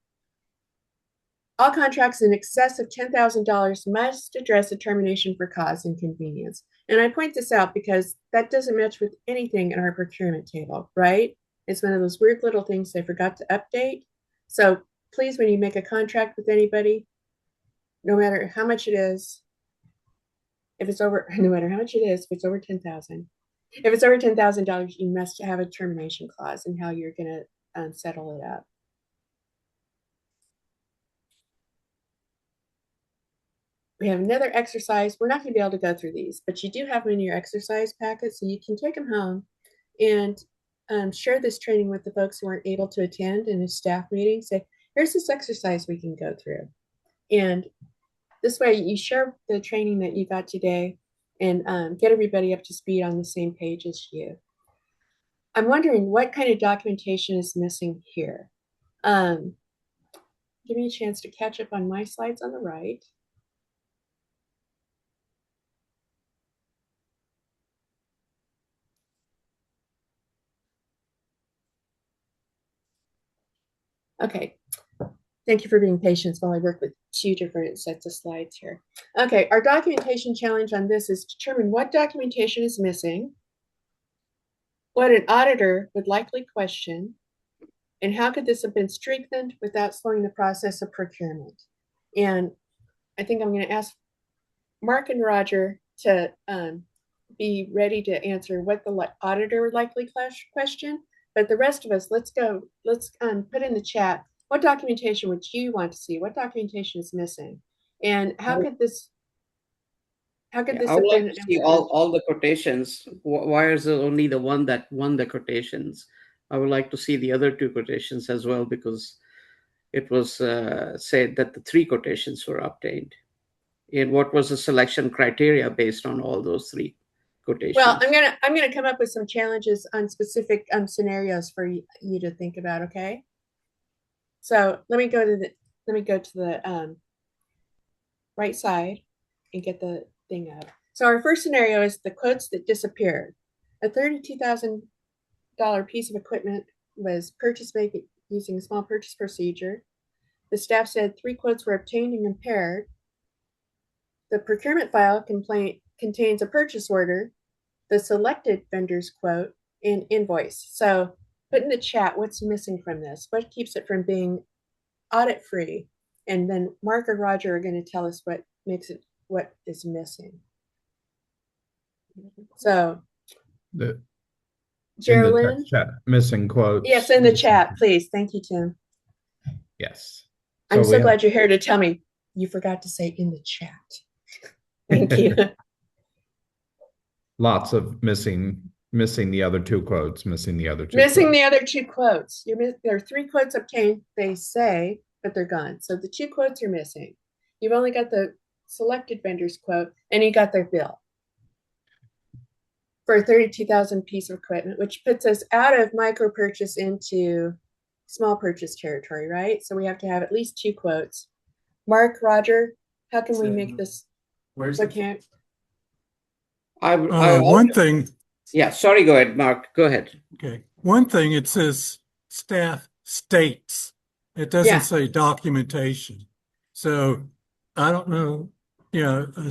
all contracts in excess of $10,000 must address a termination for cause and convenience. And I point this out because that doesn't match with anything in our procurement table, right? It's one of those weird little things they forgot to update. So please, when you make a contract with anybody, no matter how much it is, if it's over, no matter how much it is, if it's over 10,000, if it's over $10,000, you must have a termination clause and how you're going to settle it up. We have another exercise. We're not going to be able to go through these, but you do have them in your exercise packet, so you can take them home and share this training with the folks who aren't able to attend in a staff meeting. Say, here's this exercise we can go through. And this way you share the training that you got today and get everybody up to speed on the same page as you. I'm wondering what kind of documentation is missing here. Give me a chance to catch up on my slides on the right. Okay, thank you for being patient while I work with two different sets of slides here. Okay, our documentation challenge on this is determine what documentation is missing, what an auditor would likely question, and how could this have been strengthened without slowing the process of procurement? And I think I'm going to ask Mark and Roger to be ready to answer what the auditor would likely question. But the rest of us, let's put in the chat, what documentation would you want to see? What documentation is missing? And how could this have I would been like to see all the quotations. Why is there only the one that won the quotations? I would like to see the other two quotations as well, because it was said that the 3 quotations were obtained. And what was the selection criteria based on all those 3 quotations? Well, I'm gonna come up with some challenges on specific scenarios for you to think about. Okay. So let me go to the right side and get the thing up. So our first scenario is the quotes that disappeared. A $32,000 piece of equipment was purchased using a small purchase procedure. The staff said 3 quotes were obtained and compared. The procurement file contains a purchase order, the selected vendor's quote, and invoice. So put in the chat what's missing from this. What keeps it from being audit free? And then Mark or Roger are going to tell us what is missing. So Geraldine, in the chat, missing quotes. Yes, in the chat, please. Thank you, Tim. Yes. I'm so glad you're here to tell me you forgot to say in the chat. Thank you. Lots of missing the other 2 quotes, missing the other 2 quotes. There are 3 quotes obtained, they say, but they're gone. So the 2 quotes are missing. You've only got the selected vendor's quote, and you got their bill for a 32,000 piece of equipment, which puts us out of micro purchase into small purchase territory, right? So we have to have at least 2 quotes. Mark, Roger, how can we make this? Where's what can't? one thing? Yeah, sorry, go ahead, Mark. Go ahead. Okay. One thing, it says staff states. It doesn't say documentation. So I don't know,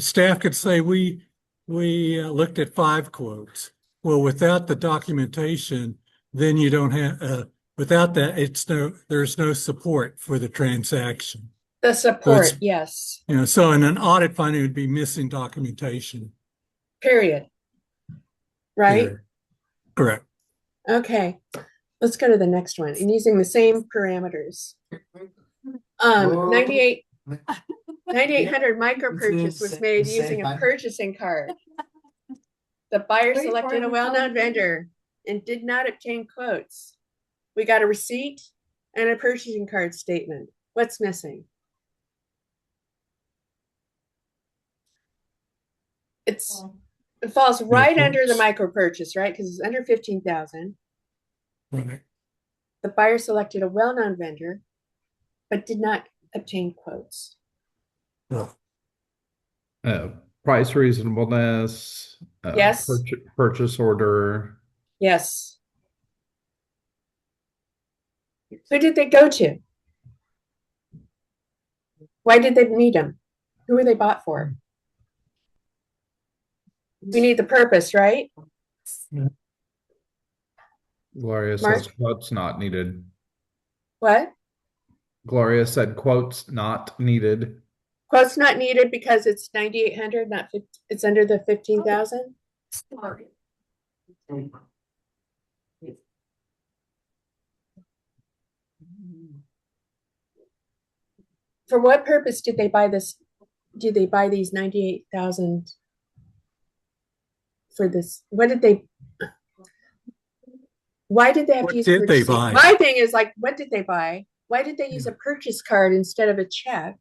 staff could say we looked at 5 quotes. Well, without the documentation, then you don't have, without that, there's no support for the transaction. The So support, yes, so in an audit finding, it would be missing documentation. period. Right? There. Correct. Okay, let's go to the next one. And using the same parameters. 9800 micro purchase was made using a purchasing card. The buyer selected a well-known vendor and did not obtain quotes. We got a receipt and a purchasing card statement. What's missing? It falls right under the micro purchase, right? Because it's under 15,000. Right. The buyer selected a well-known vendor, but did not obtain quotes. No. Price reasonableness. Yes. Purchase order. Yes. Who did they go to? Why did they need them? Who were they bought for? We need the purpose, right? Gloria Mark? says quotes not needed. What? Gloria said quotes not needed. Quotes not needed because it's 9,800, not 50, it's under the 15,000. For what purpose did they buy this? Did they buy these 98,000 for this? What did they? Why did they have to use What did they purchasing? buy? My thing is like, what did they buy? Why did they use a purchase card instead of a check?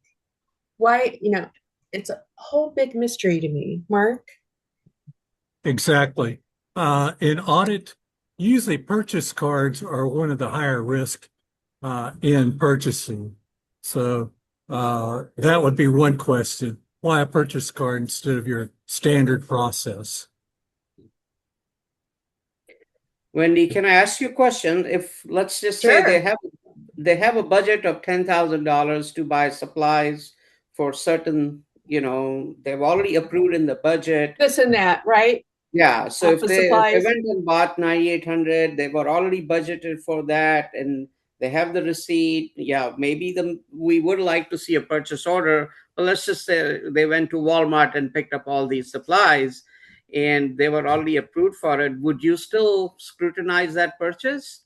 Why, it's a whole big mystery to me, Mark. Exactly. In audit, usually purchase cards are one of the higher risk in purchasing. So that would be one question. Why a purchase card instead of your standard process? Wendy, can I ask you a question? If let's just say Sure. they have a budget of $10,000 to buy supplies for certain, they've already approved in the budget. This and that, right? Yeah. So if Office they supplies. went and bought 9,800, they were already budgeted for that, and they have the receipt. Yeah, maybe we would like to see a purchase order. But let's just say they went to Walmart and picked up all these supplies, and they were already approved for it. Would you still scrutinize that purchase?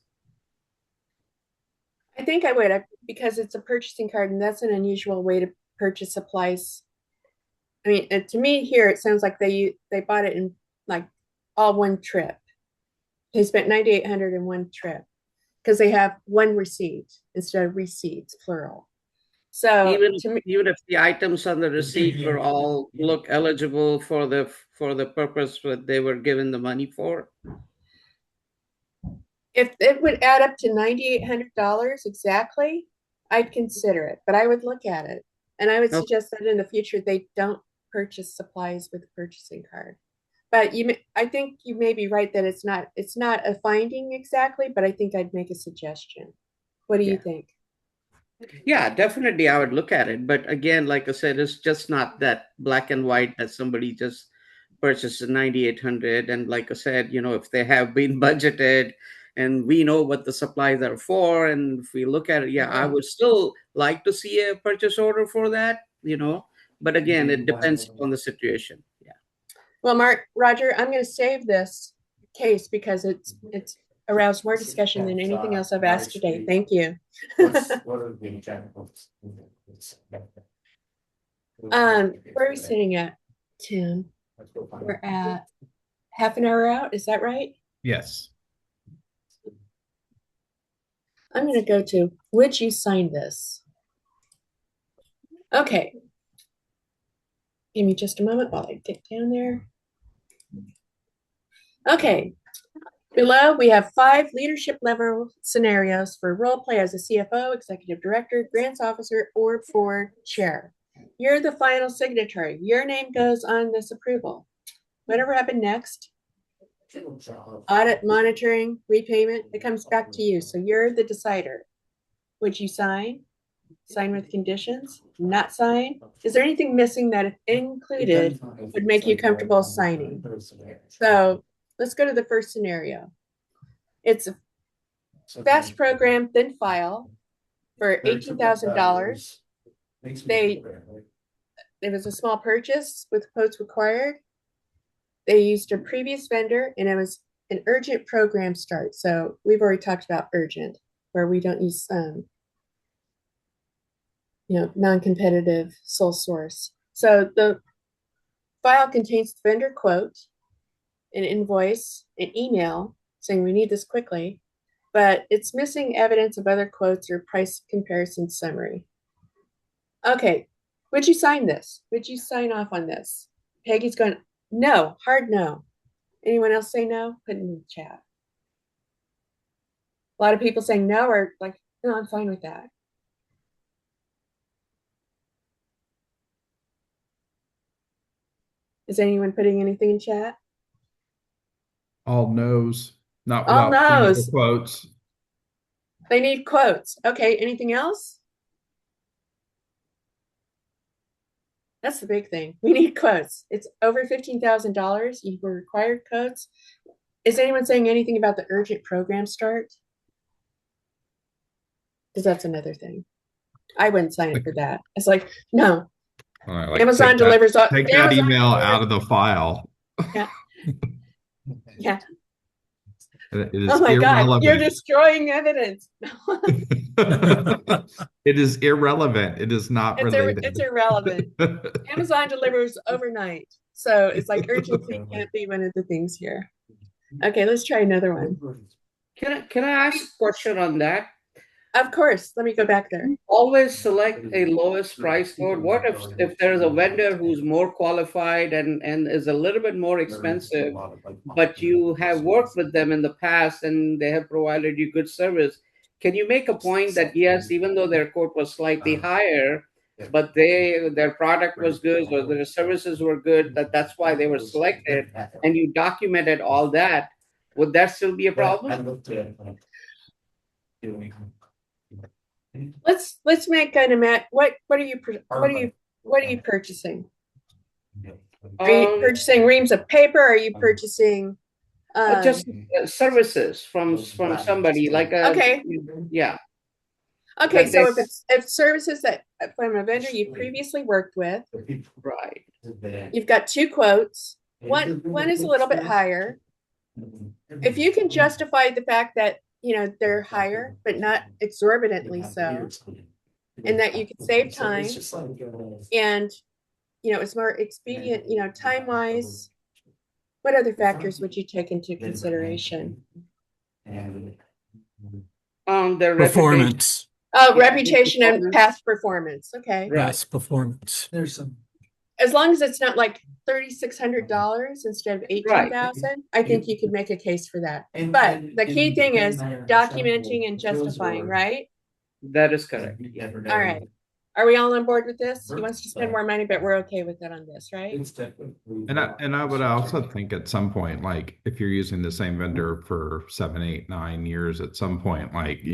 I think I would, because it's a purchasing card, and that's an unusual way to purchase supplies. I mean, to me here, it sounds like they bought it in like all one trip. They spent 9,800 in one trip because they have one receipt instead of receipts, plural. So Even to me, even if the items on the receipt were all look eligible for the purpose that they were given the money for. if it would add up to $9,800 exactly, I'd consider it, but I would look at it. And I would Okay. suggest that in the future, they don't purchase supplies with a purchasing card. But I think you may be right that it's not a finding exactly, but I think I'd make a suggestion. What do you think? Yeah, definitely I would look at it. But again, like I said, it's just not that black and white that somebody just purchases 9,800. And like I said, if they have been budgeted and we know what the supplies are for, and if we look at it, yeah, I would still like to see a purchase order for that, but again, it depends on the situation. Yeah. Well, Roger, I'm going to save this case because it's aroused more discussion than anything else I've asked today. Thank you. Where are we sitting at, Tim? We're at half an hour out. Is that right? Yes. I'm going to go to, would you sign this? Okay. Give me just a moment while I get down there. Okay. Below, we have 5 leadership level scenarios for role play as a CFO, executive director, grants officer, or board chair. You're the final signatory. Your name goes on this approval. Whatever happened next, audit, monitoring, repayment, it comes back to you. So you're the decider. Would you sign? Sign with conditions, not sign. Is there anything missing that if included would make you comfortable signing? So let's go to the first scenario. It's a fast program, thin file for $18,000. It was a small purchase with quotes required. They used a previous vendor and it was an urgent program start. So we've already talked about urgent, where we don't use non-competitive sole source. So the file contains the vendor quote, an invoice, an email saying we need this quickly, but it's missing evidence of other quotes or price comparison summary. Okay, would you sign this? Would you sign off on this? Peggy's going, no, hard no. Anyone else say no? Put it in the chat. A lot of people saying no or like, no, I'm fine with that. Is anyone putting anything in chat? All knows, not All without seeing the knows. quotes. They need quotes. Okay, anything else? That's the big thing. We need quotes. It's over $15,000. You were required quotes. Is anyone saying anything about the urgent program start? Because that's another thing. I wouldn't sign up for that. It's like, no. All right, like Amazon delivers. take that email out of the file. Yeah. Yeah. It is Oh my God, irrelevant. you're destroying evidence. It is irrelevant. It is not related. It's irrelevant. Amazon delivers overnight. So it's like urgency can't be one of the things here. Okay, let's try another one. Can I ask a question on that? Of course. Let me go back there. Always select a lowest price quote. What if there is a vendor who's more qualified and is a little bit more expensive, but you have worked with them in the past and they have provided you good service? Can you make a point that yes, even though their quote was slightly higher, but their product was good or their services were good, that's why they were selected, and you documented all that? Would that still be a problem? Let's make kind of what are you purchasing? Are you purchasing reams of paper? Are you purchasing just services from somebody like a okay. Yeah. Okay, so if services that from a vendor you previously worked with, right, you've got two quotes. One is a little bit higher. If you can justify the fact that they're higher, but not exorbitantly so, and that you can save time, and it's more expedient, time wise. What other factors would you take into consideration? Their Performance. Oh, reputation and past performance. Okay. Past performance. There's some. As long as it's not like $3,600 instead of $18,000, I think you could make a case for that. But the key thing is documenting and justifying, right? That is correct. All right. Are we all on board with this? He wants to spend more money, but we're okay with it on this, right? And I would also think at some point, like if you're using the same vendor for 7, 8, 9 years, at some point, like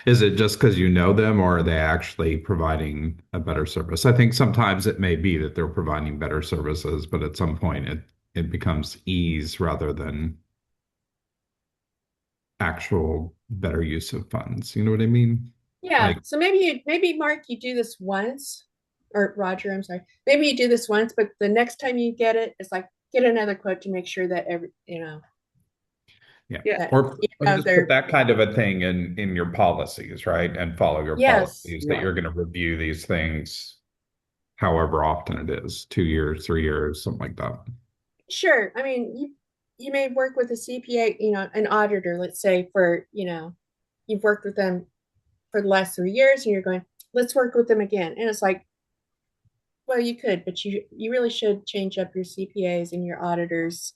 is it just because you know them, or are they actually providing a better service? I think sometimes it may be that they're providing better services, but at some point it becomes ease rather than actual better use of funds. You know what I mean? Yeah. So maybe Mark, you do this once, or Roger, I'm sorry. Maybe you do this once, but the next time you get it, it's like get another quote to make sure that Yeah. Or just put that kind of a thing in your policies, right? And follow your policies that you're going to review these things however often it is, 2 years, 3 years, something like that. Sure. I mean, you may work with a CPA, an auditor, let's say for, you've worked with them for the last 3 years and you're going, let's work with them again. And it's like, well, you could, but you really should change up your CPAs and your auditors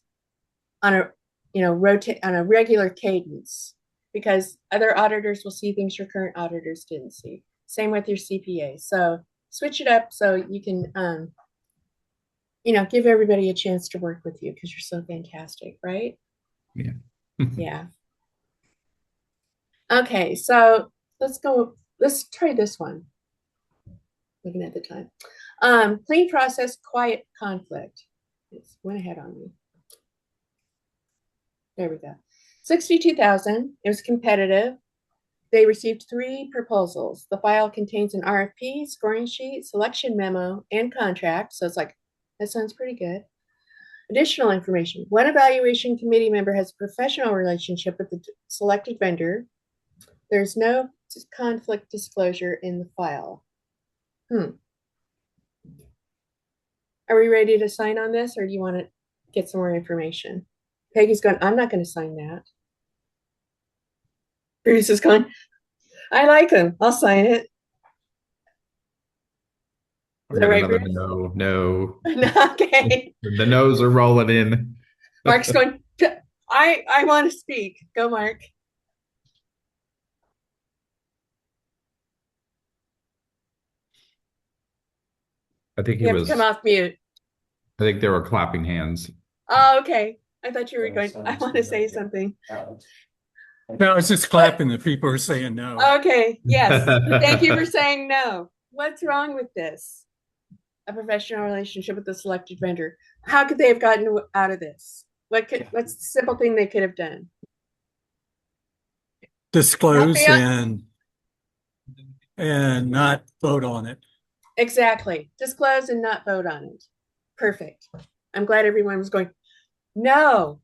on a rotate on a regular cadence, because other auditors will see things your current auditors didn't see. Same with your CPA. So switch it up so you can, give everybody a chance to work with you because you're so fantastic, right? Yeah. Yeah. Okay. So let's try this one. Looking at the time. Clean process, quiet conflict. It went ahead on me. There we go. 62,000. It was competitive. They received 3 proposals. The file contains an RFP, scoring sheet, selection memo, and contract. So it's like, that sounds pretty good. Additional information. One evaluation committee member has a professional relationship with the selected vendor. There's no conflict disclosure in the file. Are we ready to sign on this, or do you want to get some more information? Peggy's going, I'm not going to sign that. Bruce is going, I like him. I'll sign it. Is that right, Bruce? No. Okay. The no's are rolling in. Mark's going, I want to speak. Go, Mark. I think You have to come off mute. I think they were clapping hands. Oh, okay. I thought you were going, I want to say something. No, it's just clapping that people are saying no. Okay, yes. Thank you for saying no. What's wrong with this? A professional relationship with the selected vendor. How could they have gotten out of this? What's the simple thing they could have done? Disclose and not vote on it. Exactly. Disclose and not vote on it. Perfect. I'm glad everyone was going, no.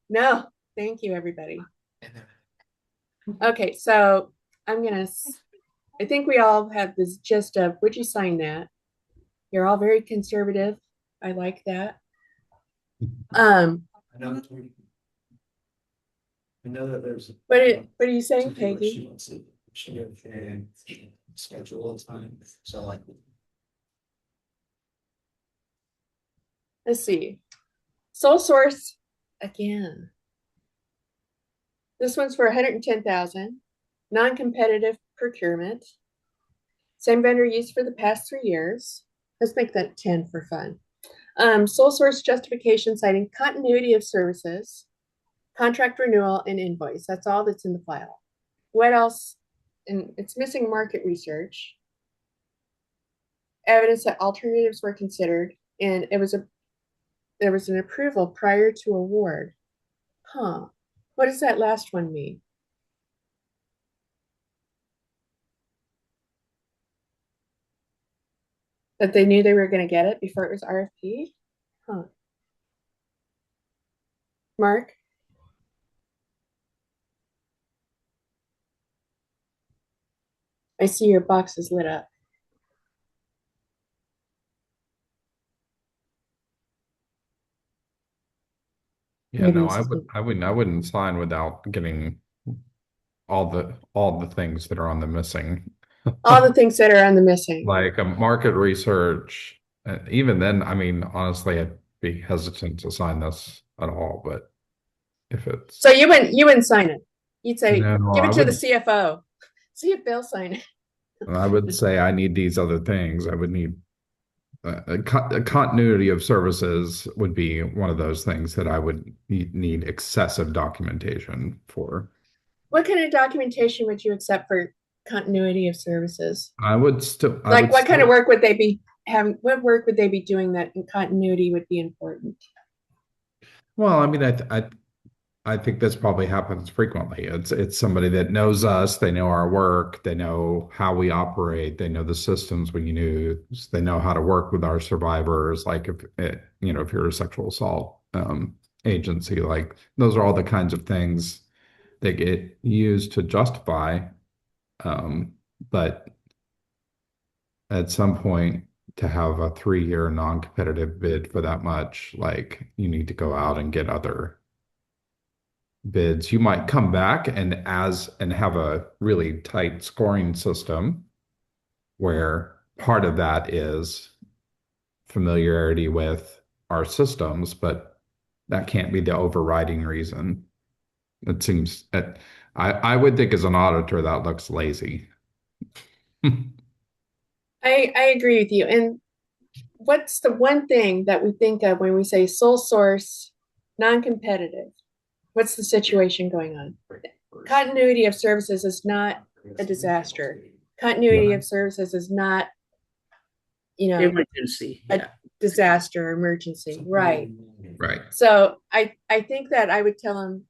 Thank you, everybody. Okay, so I think we all have this gist of, would you sign that? You're all very conservative. I like that. I know that there's. What are you saying, Peggy? She can schedule time. So like. Let's see. Sole source again. This one's for 110,000. Non-competitive procurement. Same vendor used for the past 3 years. Let's make that 10 for fun. Sole source justification citing continuity of services, contract renewal, and invoice. That's all that's in the file. What else? And it's missing market research. Evidence that alternatives were considered, and there was an approval prior to award. What does that last one mean? That they knew they were going to get it before it was RFP? Mark? I see your box is lit up. Yeah, no, I wouldn't sign without getting all the things that are on the missing. All the things that are on the missing. Like a market research. Even then, I mean, honestly, I'd be hesitant to sign this at all, but if it's. So you wouldn't sign it. You'd say, No, give it to the CFO. See if they'll sign it. I would say I need these other things. I would need a continuity of services would be one of those things that I would need excessive documentation for. What kind of documentation would you accept for continuity of services? I would still what kind of work would they be having? What work would they be doing that in continuity would be important? Well, I mean, I think this probably happens frequently. It's somebody that knows us, they know our work, they know how we operate, they know the systems we use, they know how to work with our survivors. Like if you're a sexual assault agency, like those are all the kinds of things that get used to justify. But at some point, to have a 3-year non-competitive bid for that much, like you need to go out and get other bids. You might come back and have a really tight scoring system where part of that is familiarity with our systems, but that can't be the overriding reason. It seems that I would think as an auditor that looks lazy. I agree with you. And what's the one thing that we think of when we say sole source, non-competitive? What's the situation going on? Continuity of services is not a disaster. Continuity of services is not, Emergency. a Yeah. disaster emergency, right? Right. So I think that I would tell them,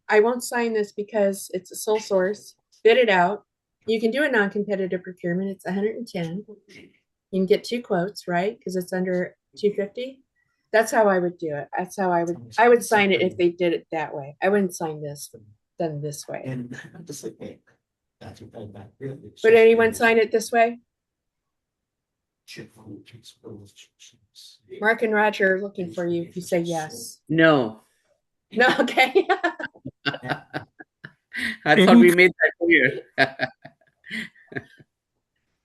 I won't sign this because it's a sole source. Bid it out. You can do a non-competitive procurement. It's 110. You can get 2 quotes, right? Because it's under 250. That's how I would do it. That's how I would sign it if they did it that way. I wouldn't sign this done this way. Would anyone sign it this way? Mark and Roger are looking for you if you say yes. No. No, okay. I thought we made that clear.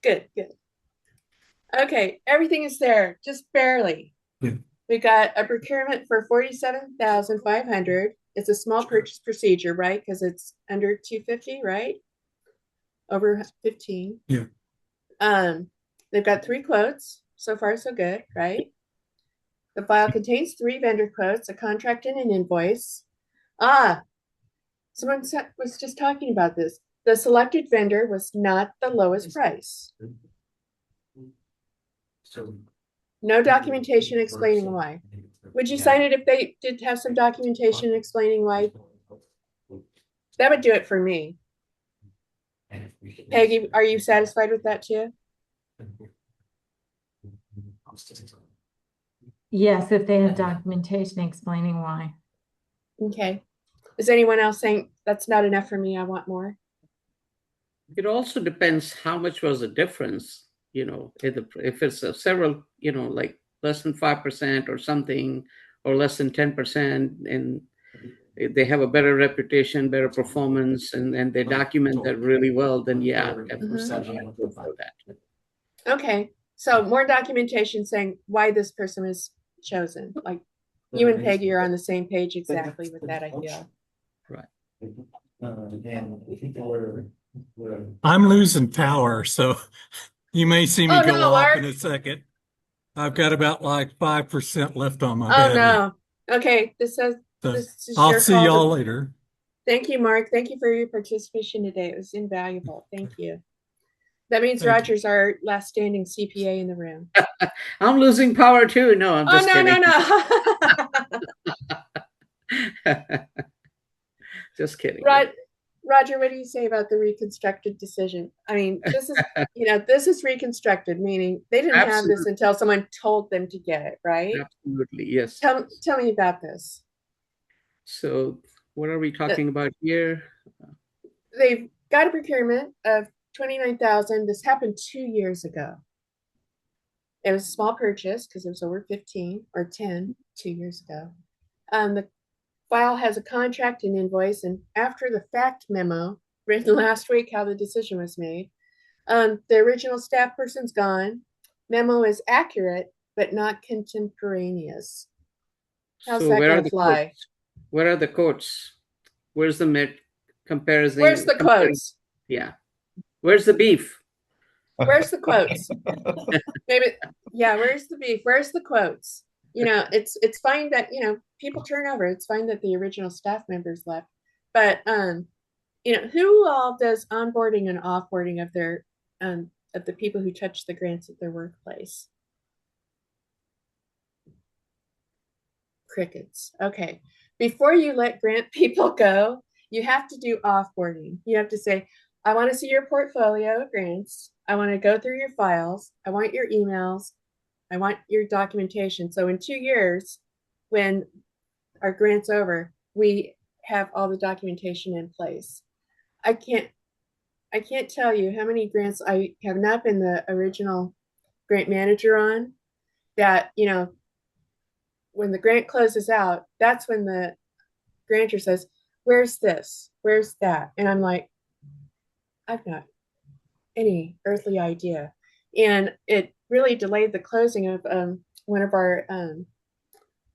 Good. Okay, everything is there, just barely. Yeah. We got a procurement for 47,500. It's a small purchase procedure, right? Because it's under 250, right? Over 15. Yeah. They've got 3 quotes. So far, so good, right? The file contains 3 vendor quotes, a contract, and an invoice. Someone was just talking about this. The selected vendor was not the lowest price. No documentation explaining why. Would you sign it if they did have some documentation explaining why? That would do it for me. Peggy, are you satisfied with that too? Yes, if they have documentation explaining why. Okay. Is anyone else saying that's not enough for me? I want more. It also depends how much was the difference, if it's several, like less than 5% or something, or less than 10%, and they have a better reputation, better performance, and they document that really well, then yeah, definitely I'd go for that. Okay. So more documentation saying why this person was chosen. Like you and Peggy are on the same page exactly with that, I feel. Right. I'm losing power, so you may see me go no, off Art. in a second. I've got about like 5% left on my Oh battery. no. Okay. This So is I'll your see call y'all later. Thank you, Mark. Thank you for your participation today. It was invaluable. Thank you. That means Thank Roger's our last standing CPA in the room. I'm losing power too. No, I'm just kidding. No. Just kidding. Roger, what do you say about the reconstructed decision? I mean, this is reconstructed, meaning they didn't have this until someone told them to get it, right? Absolutely, yes. Tell me about this. So what are we talking about here? They've got a procurement of 29,000. This happened 2 years ago. It was a small purchase because it was over 15 or 10 2 years ago. The file has a contract and invoice, and after the fact memo written last week how the decision was made. The original staff person's gone. Memo is accurate, but not contemporaneous. How's that going to fly? Quotes? Where are the quotes? Where's the comparison? Where's the quotes? Yeah. Where's the beef? Where's the quotes? Maybe, yeah, where's the beef? Where's the quotes? It's fine that, people turn over. It's fine that the original staff members left. But, who all does onboarding and offboarding of their, of the people who touch the grants at their workplace? Crickets. Okay. Before you let grant people go, you have to do offboarding. You have to say, I want to see your portfolio of grants. I want to go through your files. I want your emails. I want your documentation. So in 2 years, when our grant's over, we have all the documentation in place. I can't tell you how many grants I have not been the original grant manager on that, when the grant closes out, that's when the grantor says, where's this? Where's that? And I'm like, I've not any earthly idea. And it really delayed the closing of one of our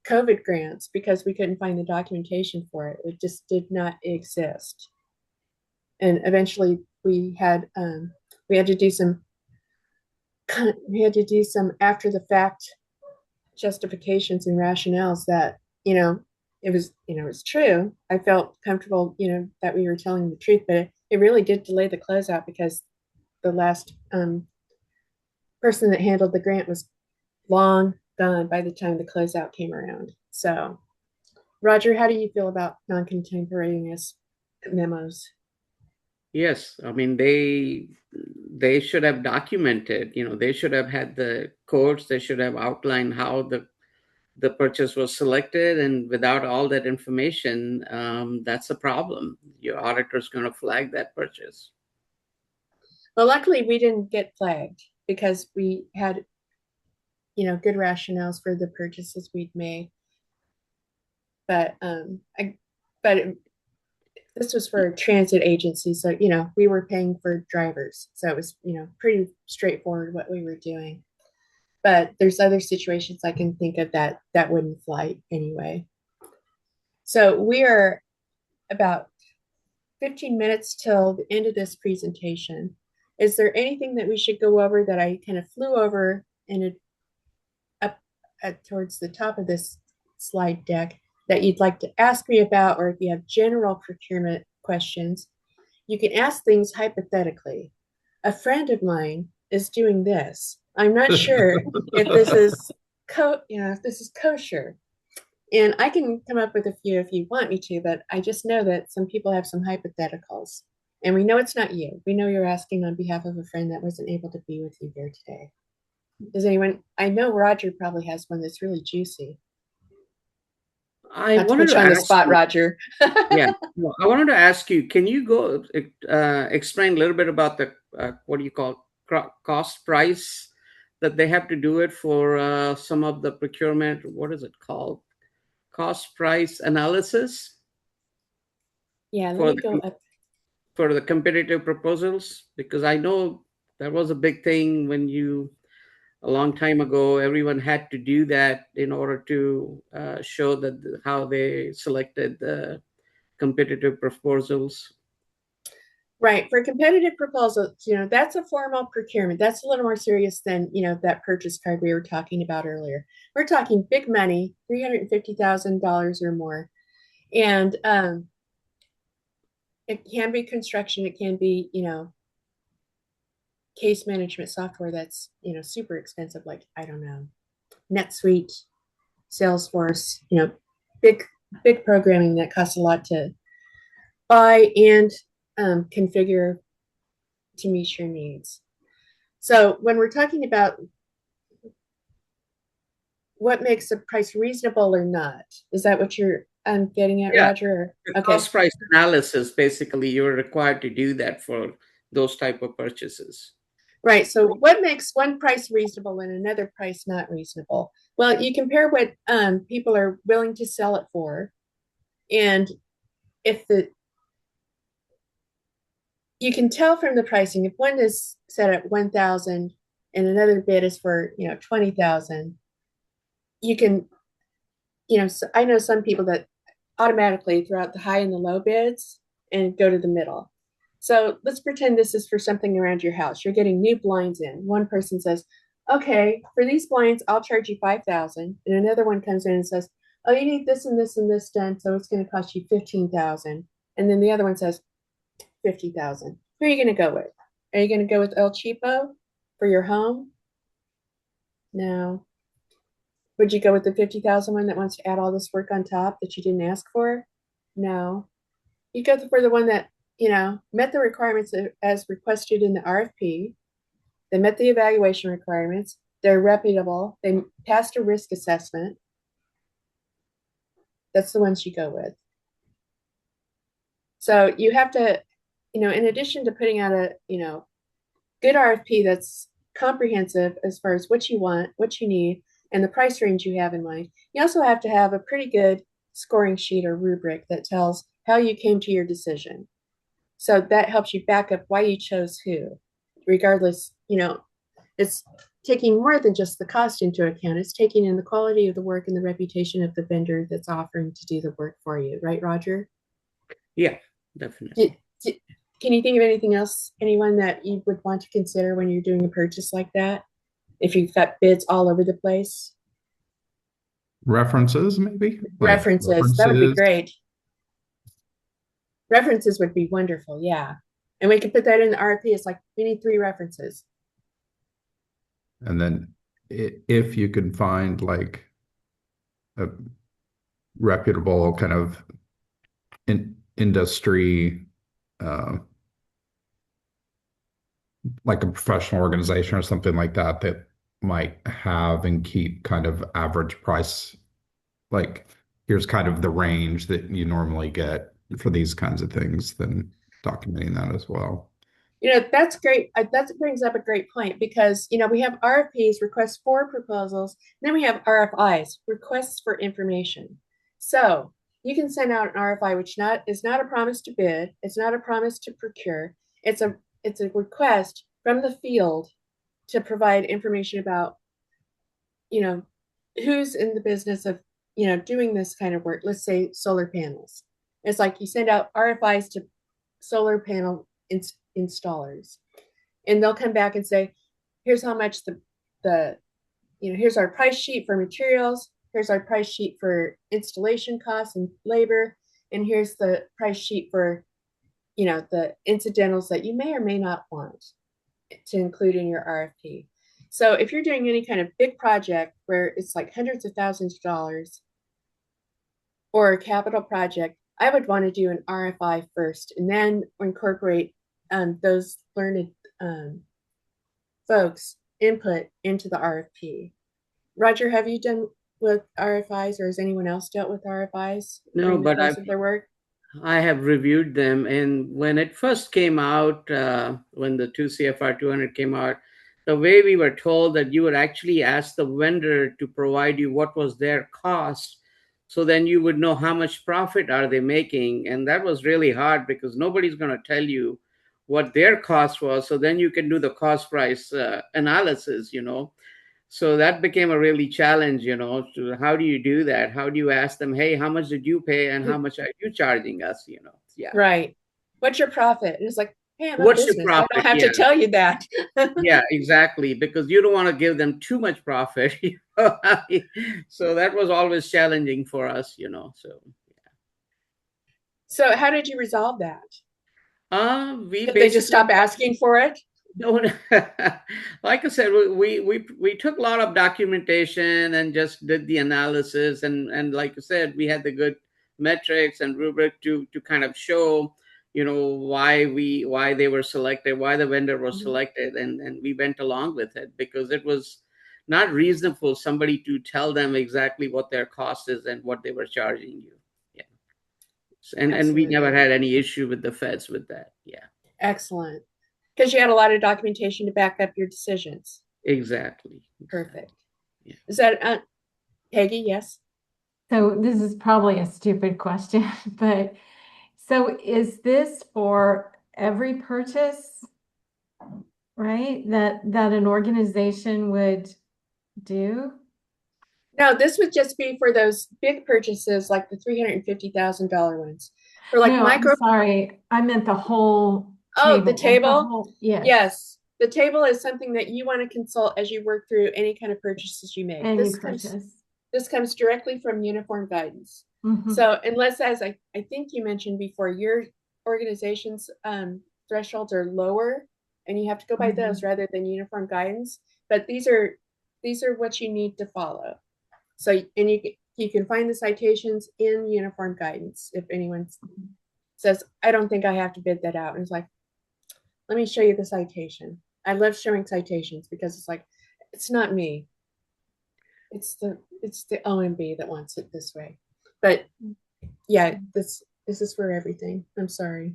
COVID grants because we couldn't find the documentation for it. It just did not exist. And eventually we had to do some after the fact justifications and rationales that, it was true. I felt comfortable, that we were telling the truth, but it really did delay the closeout because the last person that handled the grant was long gone by the time the closeout came around. So, Roger, how do you feel about non-contemporaneous memos? Yes, I mean they should have documented, they should have had the codes, they should have outlined how the purchase was selected, and without all that information, that's a problem. Your auditor's going to flag that purchase. Well, luckily we didn't get flagged because we had, good rationales for the purchases we'd made. But this was for a transit agency, so we were paying for drivers, so it was pretty straightforward what we were doing. But there's other situations I can think of that wouldn't fly anyway. So we are about 15 minutes till the end of this presentation. Is there anything that we should go over that I kind of flew over and up towards the top of this slide deck that you'd like to ask me about, or if you have general procurement questions, you can ask things hypothetically. A friend of mine is doing this. I'm not sure if this is kosher. And I can come up with a few if you want me to, but I just know that some people have some hypotheticals. And we know it's not you. We know you're asking on behalf of a friend that wasn't able to be with you here today. Does anyone? I know Roger probably has one that's really juicy. I Not to wanted put you to on the ask spot, you, Roger. yeah, no, I wanted to ask you, can you go explain a little bit about the what do you call cost price that they have to do it for some of the procurement? What is it called? Cost price analysis Yeah, let for me go up. for the competitive proposals, because I know that was a big thing when a long time ago, everyone had to do that in order to show that how they selected the competitive proposals. Right. For competitive proposals, that's a formal procurement. That's a little more serious than, that purchase card we were talking about earlier. We're talking big money, $350,000 or more. And it can be construction. It can be, case management software that's, super expensive, like, I don't know, NetSuite, Salesforce, big programming that costs a lot to buy and configure to meet your needs. So when we're talking about what makes a price reasonable or not, is that what you're getting at, Yeah, Roger? the cost price analysis, basically, you're required to do that for those type of purchases. Right. So what makes one price reasonable and another price not reasonable? Well, you compare what people are willing to sell it for, and if you can tell from the pricing, if one is set at 1,000 and another bid is for 20,000, you can, so I know some people that automatically throw out the high and the low bids and go to the middle. So let's pretend this is for something around your house. You're getting new blinds in. One person says, okay, for these blinds, I'll charge you 5,000. And another one comes in and says, oh, you need this and this and this done, so it's going to cost you 15,000. And then the other one says 50,000. Who are you going to go with? Are you going to go with El Cheapo for your home? No. Would you go with the 50,000 one that wants to add all this work on top that you didn't ask for? No. You go for the one that, met the requirements as requested in the RFP. They met the evaluation requirements. They're reputable. They passed a risk assessment. That's the ones you go with. So you have to, in addition to putting out a, good RFP that's comprehensive as far as what you want, what you need, and the price range you have in mind, you also have to have a pretty good scoring sheet or rubric that tells how you came to your decision. So that helps you back up why you chose who. Regardless, it's taking more than just the cost into account. It's taking in the quality of the work and the reputation of the vendor that's offering to do the work for you. Right, Roger? Yeah, definitely. Can you think of anything else, anyone that you would want to consider when you're doing a purchase like that? If you've got bids all over the place? References, maybe? References. That would be great. References would be wonderful, yeah. And we can put that in the RFP. It's like, we need 3 references. And then if you can find like a reputable kind of industry, like a professional organization or something like that, that might have and keep kind of average price, like here's kind of the range that you normally get for these kinds of things, then documenting that as well. That's great. That brings up a great point because, we have RFPs, requests for proposals, and then we have RFIs, requests for information. So you can send out an RFI, which is not a promise to bid. It's not a promise to procure. It's a request from the field to provide information about, who's in the business of, doing this kind of work. Let's say solar panels. It's like you send out RFIs to solar panel installers, and they'll come back and say, here's how much here's our price sheet for materials, here's our price sheet for installation costs and labor, and here's the price sheet for the incidentals that you may or may not want to include in your RFP. So if you're doing any kind of big project where it's like hundreds of thousands of dollars or a capital project, I would want to do an RFI first and then incorporate those learned folks' input into the RFP. Roger, have you done with RFIs, or has anyone else dealt with RFIs? No, but their work? I have reviewed them, and when it first came out, when the 2 CFR 200 came out, the way we were told that you would actually ask the vendor to provide you what was their cost, so then you would know how much profit are they making. And that was really hard because nobody's going to tell you what their cost was. So then you can do the cost price analysis, So that became a really challenge, to how do you do that? How do you ask them, hey, how much did you pay and how much are you charging us, Yeah. Right. What's your profit? And it's like, hey, I'm What's a your business. profit? I don't have to tell you that. Yeah, exactly. Because you don't want to give them too much profit. So that was always challenging for us, So So how did you resolve that? We Did they just stop asking for it? No, like I said, we took a lot of documentation and just did the analysis, and like I said, we had the good metrics and rubric to kind of show, why they were selected, why the vendor was selected, and we went along with it because it was not reasonable for somebody to tell them exactly what their cost is and what they were charging you. Yeah, and we never had any issue with the feds with that. Yeah, excellent. Because you had a lot of documentation to back up your decisions. Exactly. Perfect. Yeah. Is that Peggy? Yes. So this is probably a stupid question, but so is this for every purchase, right? That an organization would do? No, this would just be for those big purchases like the $350,000 ones. For like I'm sorry, I meant the whole Oh, table. the table? Yes. Yes. The table is something that you want to consult as you work through any kind of purchases you make. This comes directly from uniform guidance. So unless, as I think you mentioned before, your organization's thresholds are lower and you have to go by those rather than uniform guidance, but these are what you need to follow. So, and you can find the citations in uniform guidance if anyone says, I don't think I have to bid that out. And it's like, let me show you the citation. I love showing citations because it's like, it's not me. It's the OMB that wants it this way. But yeah, this is for everything. I'm sorry.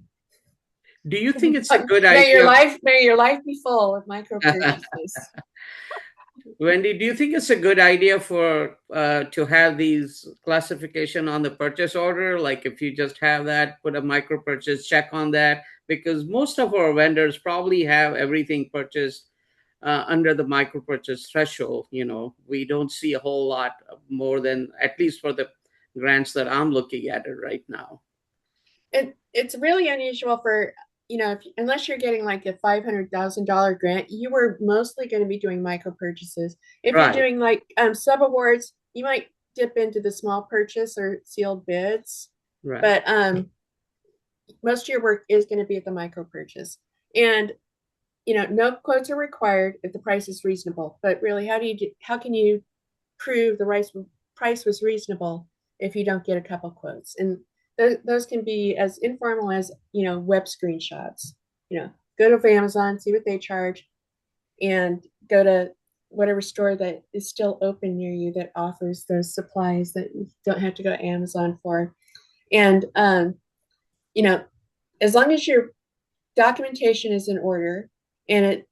Do you think it's a good idea? May your life be full of micro purchases. Wendy, do you think it's a good idea for to have these classification on the purchase order? Like if you just have that, put a micro purchase check on that, because most of our vendors probably have everything purchased under the micro purchase threshold. We don't see a whole lot more than, at least for the grants that I'm looking at it right now. It's really unusual for, unless you're getting like a $500,000 grant, you were mostly going to be doing micro purchases. If you're doing like sub awards, you might dip into the small purchase or sealed bids. Right. But most of your work is going to be at the micro purchase. And, no quotes are required if the price is reasonable. But really, how can you prove the price was reasonable if you don't get a couple quotes? And those can be as informal as, web screenshots. Go to Amazon, see what they charge, and go to whatever store that is still open near you that offers those supplies that you don't have to go to Amazon for. And, as long as your documentation is in order and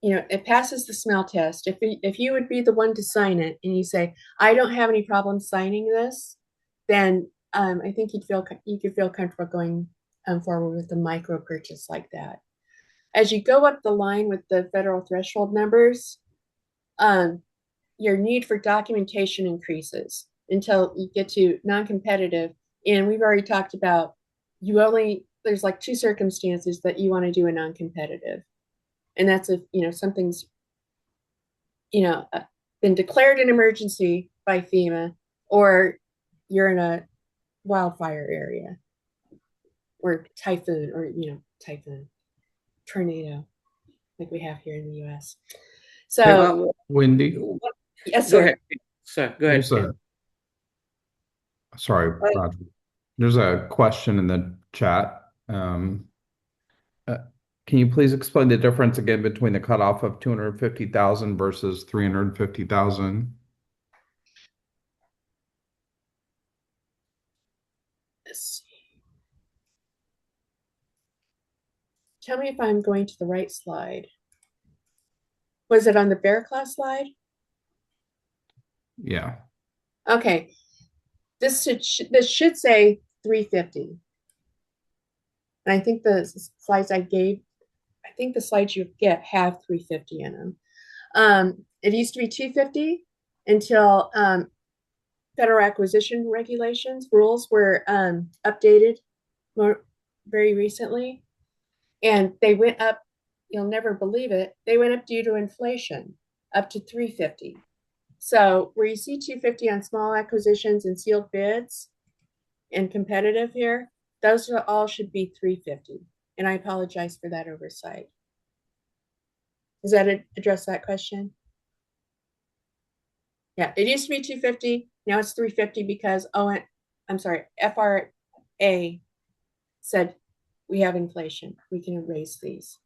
it passes the smell test. If you would be the one to sign it and you say, I don't have any problem signing this, then I think you could feel comfortable going forward with a micro purchase like that. As you go up the line with the federal threshold numbers, your need for documentation increases until you get to non-competitive. And we've already talked about there's like two circumstances that you want to do a non-competitive. And that's if, something's, been declared an emergency by FEMA, or you're in a wildfire area, or typhoon, or, tornado, like we have here in the US. So, Wendy, yes, Go sir. ahead. Sir, go ahead. sorry, Roger. There's a question in the chat. Can you please explain the difference again between the cutoff of 250,000 versus 350,000? Let's see. Tell me if I'm going to the right slide. Was it on the Bear Class slide? Yeah. Okay. This should say 350. And I think the slides the slides you get have 350 in them. It used to be 250 until federal acquisition rules were updated very recently. And they went up, you'll never believe it, they went up due to inflation, up to 350. So where you see 250 on small acquisitions and sealed bids and competitive here, those all should be 350. And I apologize for that oversight. Does that address that question? Yeah, it used to be 250. Now it's 350 because FRA said we have inflation. We can raise these.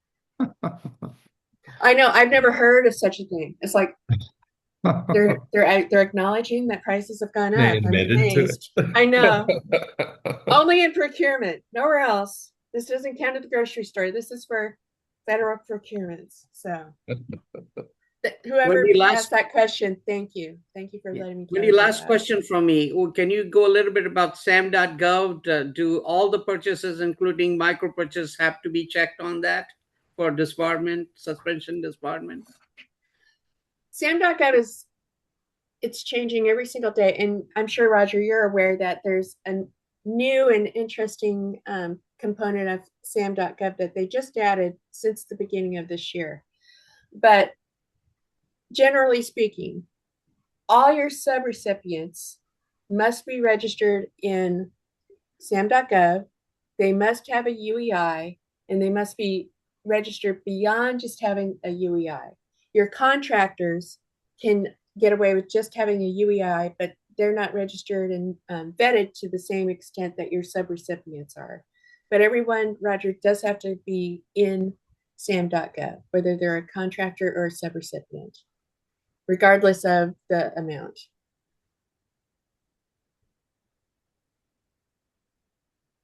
I know. I've never heard of such a thing. It's like they're acknowledging that prices have gone up. They admitted to it. I know. Only in procurement, nowhere else. This doesn't count at the grocery store. This is for federal procurements. So whoever asked that question, thank you. Thank you for letting me. Wendy, last question from me. Can you go a little bit about SAM.gov? Do all the purchases, including micro purchase, have to be checked on that for disbarment, suspension disbarment? SAM.gov it's changing every single day. And I'm sure, Roger, you're aware that there's a new and interesting component of SAM.gov that they just added since the beginning of this year. But generally speaking, all your subrecipients must be registered in SAM.gov. They must have a UEI, and they must be registered beyond just having a UEI. Your contractors can get away with just having a UEI, but they're not registered and vetted to the same extent that your subrecipients are. But everyone, Roger, does have to be in SAM.gov, whether they're a contractor or a subrecipient, regardless of the amount.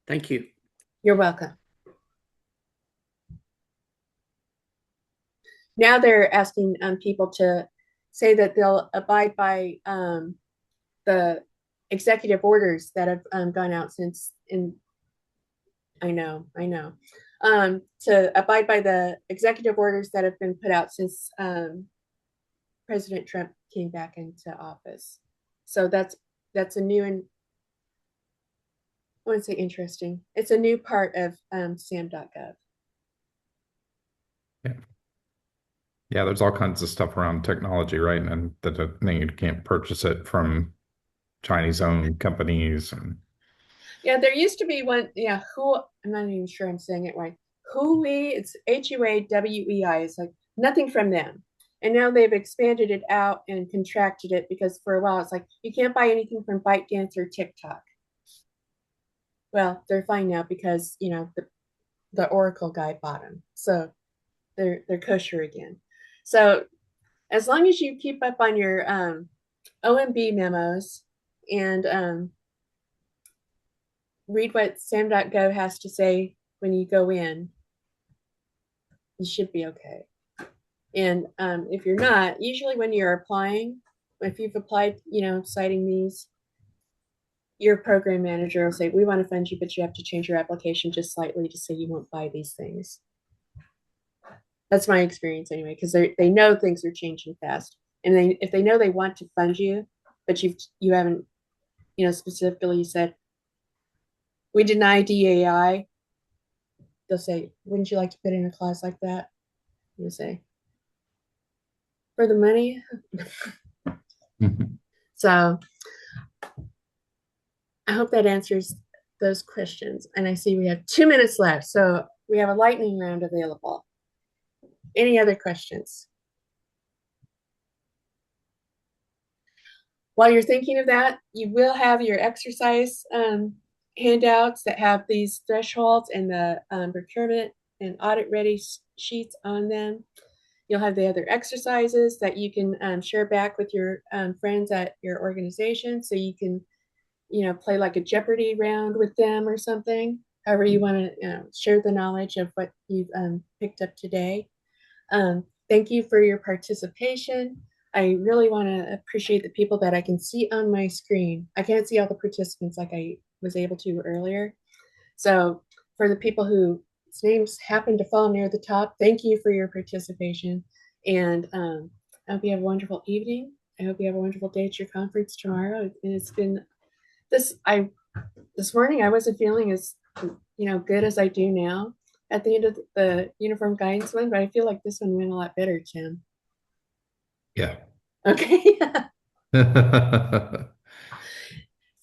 Thank you. You're welcome. Now they're asking people to say that they'll abide by the executive orders that have gone out since I know. To abide by the executive orders that have been put out since President Trump came back into office. So that's a new and I wouldn't say interesting. It's a new part of SAM.gov. Yeah. Yeah, there's all kinds of stuff around technology, right? And that you can't purchase it from Chinese-owned companies. And Yeah, there used to be one, yeah, who, I'm not even sure I'm saying it right. Huawei, it's HUAWEI. It's like nothing from them. And now they've expanded it out and contracted it because for a while it's like you can't buy anything from ByteDance or TikTok. Well, they're fine now because the Oracle guy bought them, so they're kosher again. So as long as you keep up on your OMB memos and read what SAM.gov has to say when you go in, you should be okay. And if you're not, usually when you're applying, if you've applied, citing these, your program manager will say, we want to fund you, but you have to change your application just slightly to say you won't buy these things. That's my experience anyway, because they know things are changing fast. And if they know they want to fund you, but you haven't, specifically said, we deny DAI, they'll say, wouldn't you like to put in a clause like that? You'll say, for the money. So I hope that answers those questions. And I see we have 2 minutes left. So we have a lightning round available. Any other questions? While you're thinking of that, you will have your exercise handouts that have these thresholds and the procurement and audit ready sheets on them. You'll have the other exercises that you can share back with your friends at your organization, so you can, play like a Jeopardy round with them or something. However you want to share the knowledge of what you've picked up today. Thank you for your participation. I really want to appreciate the people that I can see on my screen. I can't see all the participants like I was able to earlier. So for the people whose names happen to fall near the top, thank you for your participation. And I hope you have a wonderful evening. I hope you have a wonderful day at your conference tomorrow. And it's been this morning I wasn't feeling as good as I do now at the end of the uniform guidance one, but I feel like this one went a lot better, Tim. Yeah. Okay.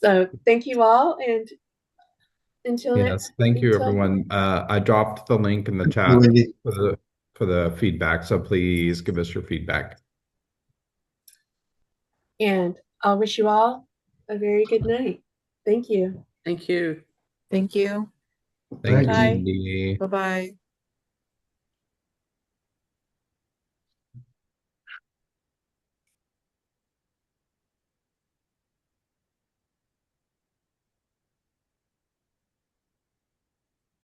So thank you all, and Yes, thank you, everyone. I dropped the link in the chat for the feedback, so please give us your feedback. And I'll wish you all a very good night. Thank you. Thank you. Thank you. Thank you, Bye. Cindy. Bye-bye.